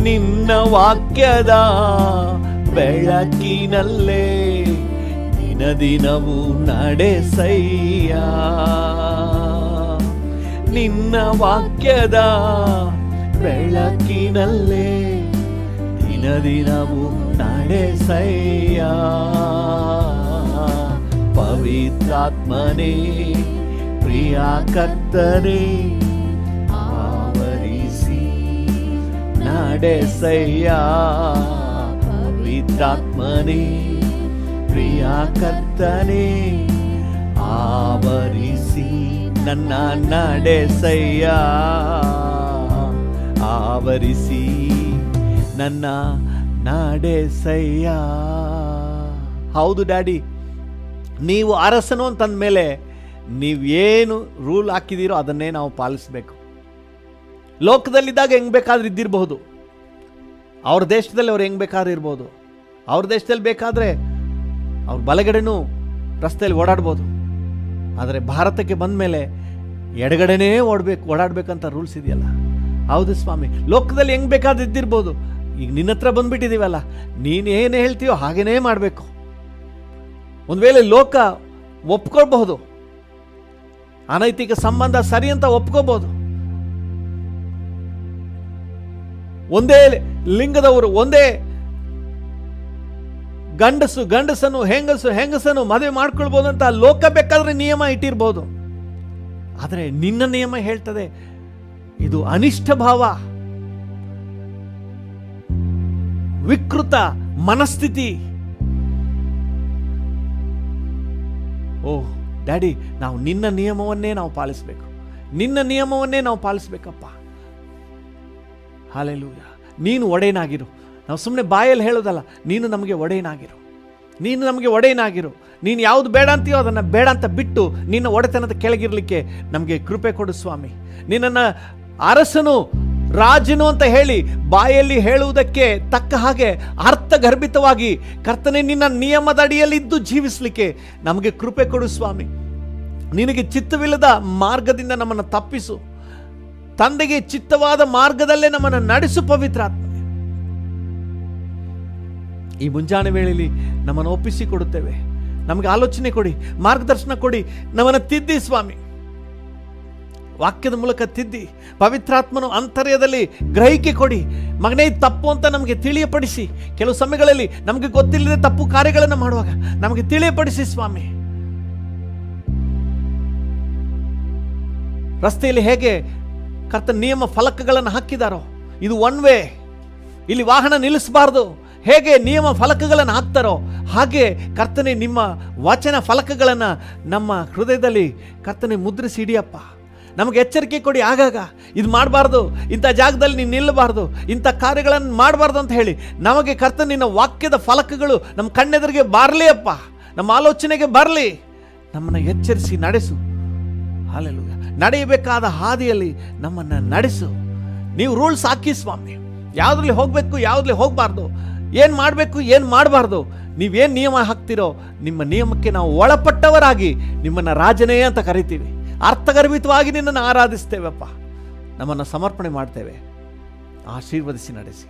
ನಿನ್ನ ವಾಕ್ಯದ ಬೆಳಕಿನಲ್ಲೇ ದಿನ ದಿನವೂ ನಡೆಸಯ್ಯ. ನಿನ್ನ ವಾಕ್ಯದ ಬೆಳಕಿನಲ್ಲೇ ದಿನ ದಿನವೂ ನಡೆಸಯ್ಯ. ಪವಿತ್ರಾತ್ಮನೇ ಪ್ರಿಯ ಕರ್ತನೇ ಆವರಿಸಿ ನಡೆಸಯ್ಯ. ಪವಿತ್ರಾತ್ಮನೇ ಪ್ರಿಯ ಕರ್ತನೇ ಆವರಿಸಿ ನನ್ನ ನಡೆಸಯ್ಯ. ಆವರಿಸಿ ನನ್ನ ನಡೆಸಯ್ಯ. ಹೌದು ಡ್ಯಾಡಿ, ನೀವು ಅರಸನು ಅಂತಂದ ಮೇಲೆ ನೀವೇನು ರೂಲ್ ಹಾಕಿದ್ದೀರೋ ಅದನ್ನೇ ನಾವು ಪಾಲಿಸಬೇಕು. ಲೋಕದಲ್ಲಿದ್ದಾಗ ಹೆಂಗೆ ಬೇಕಾದ್ರೆ ಇದ್ದಿರಬಹುದು, ಅವ್ರ ದೇಶದಲ್ಲಿ ಅವ್ರು ಹೆಂಗೆ ಬೇಕಾದ್ರೆ ಇರ್ಬೋದು, ಅವ್ರ ದೇಶದಲ್ಲಿ ಬೇಕಾದರೆ ಅವ್ರ ಬಲಗಡೆನೂ ರಸ್ತೆಯಲ್ಲಿ ಓಡಾಡ್ಬೋದು. ಆದರೆ ಭಾರತಕ್ಕೆ ಬಂದ ಮೇಲೆ ಎಡಗಡೆನೇ ಓಡಾಡಬೇಕಂತ ರೂಲ್ಸ್ ಇದೆಯಲ್ಲ. ಹೌದು ಸ್ವಾಮಿ, ಲೋಕದಲ್ಲಿ ಹೆಂಗೆ ಬೇಕಾದ್ರೆ ಇದ್ದಿರ್ಬೋದು, ಈಗ ನಿನ್ನ ಹತ್ರ ಬಂದ್ಬಿಟ್ಟಿದ್ದೀವಲ್ಲ, ನೀನು ಏನು ಹೇಳ್ತೀಯೋ ಹಾಗೇನೇ ಮಾಡಬೇಕು. ಒಂದು ವೇಳೆ ಲೋಕ ಒಪ್ಕೊಳ್ಬಹುದು, ಅನೈತಿಕ ಸಂಬಂಧ ಸರಿ ಅಂತ ಒಪ್ಕೋಬಹುದು, ಒಂದೇ ಲಿಂಗದವರು, ಒಂದೇ ಗಂಡಸನು ಹೆಂಗಸನು ಮದುವೆ ಮಾಡ್ಕೊಳ್ಬೋದು ಅಂತ ಲೋಕ ಬೇಕಾದ್ರೆ ನಿಯಮ ಇಟ್ಟಿರ್ಬೋದು. ಆದರೆ ನಿನ್ನ ನಿಯಮ ಹೇಳ್ತದೆ ಇದು ಅನಿಷ್ಟ ಭಾವ, ವಿಕೃತ ಮನಸ್ಥಿತಿ. ಓಹ್ ಡ್ಯಾಡಿ, ನಾವು ನಿನ್ನ ನಿಯಮವನ್ನೇ ನಾವು ಪಾಲಿಸಬೇಕು, ನಿನ್ನ ನಿಯಮವನ್ನೇ ನಾವು ಪಾಲಿಸ್ಬೇಕಪ್ಪ. ಹಲ್ಲೆಲೂಯಾ. ನೀನು ಒಡೆಯನಾಗಿರು. ನಾವು ಸುಮ್ಮನೆ ಬಾಯಲ್ಲಿ ಹೇಳೋದಲ್ಲ, ನೀನು ನಮಗೆ ಒಡೆಯನಾಗಿರು, ನೀನು ನಮಗೆ ಒಡೆಯನಾಗಿರು. ನೀನು ಯಾವುದು ಬೇಡ ಅಂತೀಯೋ ಅದನ್ನು ಬೇಡ ಅಂತ ಬಿಟ್ಟು ನಿನ್ನ ಒಡೆತನದ ಕೆಳಗಿರಲಿಕ್ಕೆ ನಮಗೆ ಕೃಪೆ ಕೊಡು ಸ್ವಾಮಿ. ನಿನ್ನನ್ನು ಅರಸನು ರಾಜನು ಅಂತ ಹೇಳಿ ಬಾಯಲ್ಲಿ ಹೇಳುವುದಕ್ಕೆ ತಕ್ಕ ಹಾಗೆ ಅರ್ಥಗರ್ಭಿತವಾಗಿ ಕರ್ತನೆ ನಿನ್ನ ನಿಯಮದ ಅಡಿಯಲ್ಲಿದ್ದು ಜೀವಿಸಲಿಕ್ಕೆ ನಮಗೆ ಕೃಪೆ ಕೊಡು ಸ್ವಾಮಿ. ನಿನಗೆ ಚಿತ್ತವಿಲ್ಲದ ಮಾರ್ಗದಿಂದ ನಮ್ಮನ್ನು ತಪ್ಪಿಸು. ತಂದೆಗೆ ಚಿತ್ತವಾದ ಮಾರ್ಗದಲ್ಲೇ ನಮ್ಮನ್ನು ನಡೆಸು ಪವಿತ್ರಾತ್ಮ. ಈ ಮುಂಜಾನೆ ವೇಳೆಯಲ್ಲಿ ನಮ್ಮನ್ನು ಒಪ್ಪಿಸಿ ಕೊಡುತ್ತೇವೆ. ನಮಗೆ ಆಲೋಚನೆ ಕೊಡಿ, ಮಾರ್ಗದರ್ಶನ ಕೊಡಿ, ನಮ್ಮನ್ನು ತಿದ್ದಿ ಸ್ವಾಮಿ. ವಾಕ್ಯದ ಮೂಲಕ ತಿದ್ದಿ, ಪವಿತ್ರಾತ್ಮನು ಅಂತರ್ಯದಲ್ಲಿ ಗ್ರಹಿಕೆ ಕೊಡಿ. ಮಗನೇ ತಪ್ಪು ಅಂತ ನಮಗೆ ತಿಳಿಯಪಡಿಸಿ. ಕೆಲವು ಸಮಯಗಳಲ್ಲಿ ನಮಗೆ ಗೊತ್ತಿಲ್ಲದೆ ತಪ್ಪು ಕಾರ್ಯಗಳನ್ನು ಮಾಡುವಾಗ ನಮಗೆ ತಿಳಿಯಪಡಿಸಿ ಸ್ವಾಮಿ. ರಸ್ತೆಯಲ್ಲಿ ಹೇಗೆ ಕರ್ತನ ನಿಯಮ ಫಲಕಗಳನ್ನು ಹಾಕಿದಾರೋ, ಇದು ಒನ್ ವೇ, ಇಲ್ಲಿ ವಾಹನ ನಿಲ್ಲಿಸಬಾರ್ದು, ಹೇಗೆ ನಿಯಮ ಫಲಕಗಳನ್ನು ಹಾಕ್ತಾರೋ ಹಾಗೆ ಕರ್ತನೆ ನಿಮ್ಮ ವಚನ ಫಲಕಗಳನ್ನು ನಮ್ಮ ಹೃದಯದಲ್ಲಿ ಕರ್ತನೆ ಮುದ್ರಿಸಿ ಹಿಡಿಯಪ್ಪ. ನಮಗೆ ಎಚ್ಚರಿಕೆ ಕೊಡಿ. ಆಗಾಗ ಇದು ಮಾಡಬಾರ್ದು, ಇಂಥ ಜಾಗದಲ್ಲಿ ನೀನು ನಿಲ್ಲಬಾರ್ದು, ಇಂಥ ಕಾರ್ಯಗಳನ್ನು ಮಾಡಬಾರ್ದು ಅಂತ ಹೇಳಿ ನಮಗೆ ಕರ್ತನೆ ನಿನ್ನ ವಾಕ್ಯದ ಫಲಕಗಳು ನಮ್ಮ ಕಣ್ಣೆದುರಿಗೆ ಬರಲಿ ಅಪ್ಪ, ನಮ್ಮ ಆಲೋಚನೆಗೆ ಬರಲಿ. ನಮ್ಮನ್ನು ಎಚ್ಚರಿಸಿ ನಡೆಸು. ಹಲ್ಲೆಲೂಯಾ. ನಡೆಯಬೇಕಾದ ಹಾದಿಯಲ್ಲಿ ನಮ್ಮನ್ನು ನಡೆಸು. ನೀವು ರೂಲ್ಸ್ ಹಾಕಿ ಸ್ವಾಮಿ, ಯಾವುದ್ರಲ್ಲಿ ಹೋಗಬೇಕು, ಯಾವುದ್ರಲ್ಲಿ ಹೋಗಬಾರ್ದು, ಏನು ಮಾಡಬೇಕು, ಏನು ಮಾಡಬಾರ್ದು. ನೀವೇನು ನಿಯಮ ಹಾಕ್ತಿರೋ ನಿಮ್ಮ ನಿಯಮಕ್ಕೆ ನಾವು ಒಳಪಟ್ಟವರಾಗಿ ನಿಮ್ಮನ್ನು ರಾಜನೇ ಅಂತ ಕರಿತೀವಿ. ಅರ್ಥಗರ್ಭಿತವಾಗಿ ನಿನ್ನನ್ನು ಆರಾಧಿಸ್ತೇವಪ್ಪ. ನಮ್ಮನ್ನು ಸಮರ್ಪಣೆ ಮಾಡ್ತೇವೆ. ಆಶೀರ್ವದಿಸಿ ನಡೆಸಿ.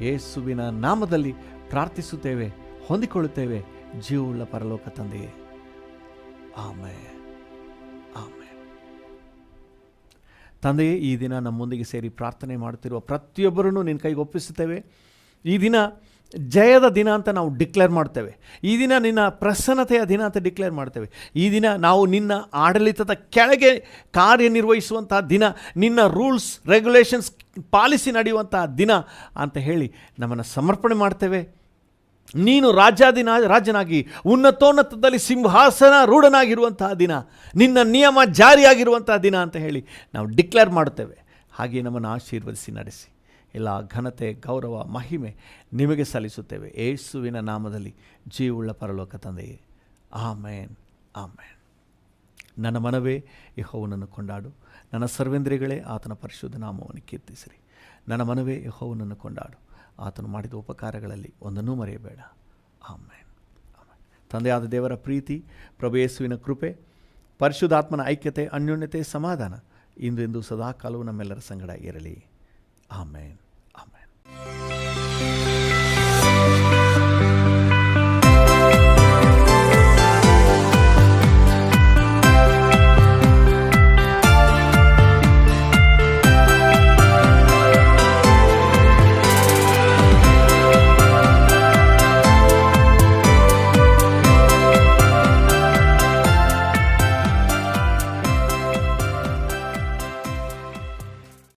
ಯೇಸುವಿನ ನಾಮದಲ್ಲಿ ಪ್ರಾರ್ಥಿಸುತ್ತೇವೆ, ಹೊಂದಿಕೊಳ್ಳುತ್ತೇವೆ ಜೀವವುಳ್ಳ ಪರಲೋಕ ತಂದೆಯೇ. ಆಮೆನ್. ಆಮೆನ್. ತಂದೆಯೇ, ಈ ದಿನ ನಮ್ಮೊಂದಿಗೆ ಸೇರಿ ಪ್ರಾರ್ಥನೆ ಮಾಡುತ್ತಿರುವ ಪ್ರತಿಯೊಬ್ಬರನ್ನು ನಿನ್ನ ಕೈಗೆ ಒಪ್ಪಿಸುತ್ತೇವೆ. ಈ ದಿನ ಜಯದ ದಿನ ಅಂತ ನಾವು ಡಿಕ್ಲೇರ್ ಮಾಡ್ತೇವೆ. ಈ ದಿನ ನಿನ್ನ ಪ್ರಸನ್ನತೆಯ ದಿನ ಅಂತ ಡಿಕ್ಲೇರ್ ಮಾಡ್ತೇವೆ. ಈ ದಿನ ನಾವು ನಿನ್ನ ಆಡಳಿತದ ಕೆಳಗೆ ಕಾರ್ಯನಿರ್ವಹಿಸುವಂತಹ ದಿನ, ನಿನ್ನ ರೂಲ್ಸ್ ರೆಗ್ಯುಲೇಷನ್ಸ್ ಪಾಲಿಸಿ ನಡೆಯುವಂತಹ ದಿನ ಅಂತ ಹೇಳಿ ನಮ್ಮನ್ನು ಸಮರ್ಪಣೆ ಮಾಡ್ತೇವೆ. ನೀನು ರಾಜನಾಗಿ ಉನ್ನತೋನ್ನತದಲ್ಲಿ ಸಿಂಹಾಸನ ರೂಢನಾಗಿರುವಂತಹ ದಿನ, ನಿನ್ನ ನಿಯಮ ಜಾರಿಯಾಗಿರುವಂತಹ ದಿನ ಅಂತ ಹೇಳಿ ನಾವು ಡಿಕ್ಲೇರ್ ಮಾಡುತ್ತೇವೆ. ಹಾಗೆ ನಮ್ಮನ್ನು ಆಶೀರ್ವದಿಸಿ ನಡೆಸಿ. ಎಲ್ಲ ಘನತೆ, ಗೌರವ, ಮಹಿಮೆ ನಿಮಗೆ ಸಲ್ಲಿಸುತ್ತೇವೆ ಯೇಸುವಿನ ನಾಮದಲ್ಲಿ, ಜೀವವುಳ್ಳ ಪರಲೋಕ ತಂದೆಯೇ. ಆಮೇನ್. ಆಮೇನ್. ನನ್ನ ಮನವೇ ಯೆಹೋವನನ್ನು ಕೊಂಡಾಡು, ನನ್ನ ಸರ್ವೇಂದ್ರಿಯಗಳೇ ಆತನ ಪರಿಶುದ್ಧ ನಾಮವನ್ನು ಕೀರ್ತಿಸಿರಿ. ನನ್ನ ಮನವೇ ಯೆಹೋವನನ್ನು ಕೊಂಡಾಡು, ಆತನು ಮಾಡಿದ ಉಪಕಾರಗಳಲ್ಲಿ ಒಂದನ್ನೂ ಮರೆಯಬೇಡ. ಆಮೇನ್. ಆಮೇನ್. ತಂದೆಯಾದ ದೇವರ ಪ್ರೀತಿ, ಪ್ರಭು ಯೇಸುವಿನ ಕೃಪೆ, ಪರಿಶುದ್ಧಾತ್ಮನ ಐಕ್ಯತೆ, ಅನ್ಯೋನ್ಯತೆ, ಸಮಾಧಾನ ಇಂದು ಎಂದು ಸದಾಕಾಲವೂ ನಮ್ಮೆಲ್ಲರ ಸಂಗಡ ಇರಲಿ. ಆಮೇನ್. ಆಮೇನ್.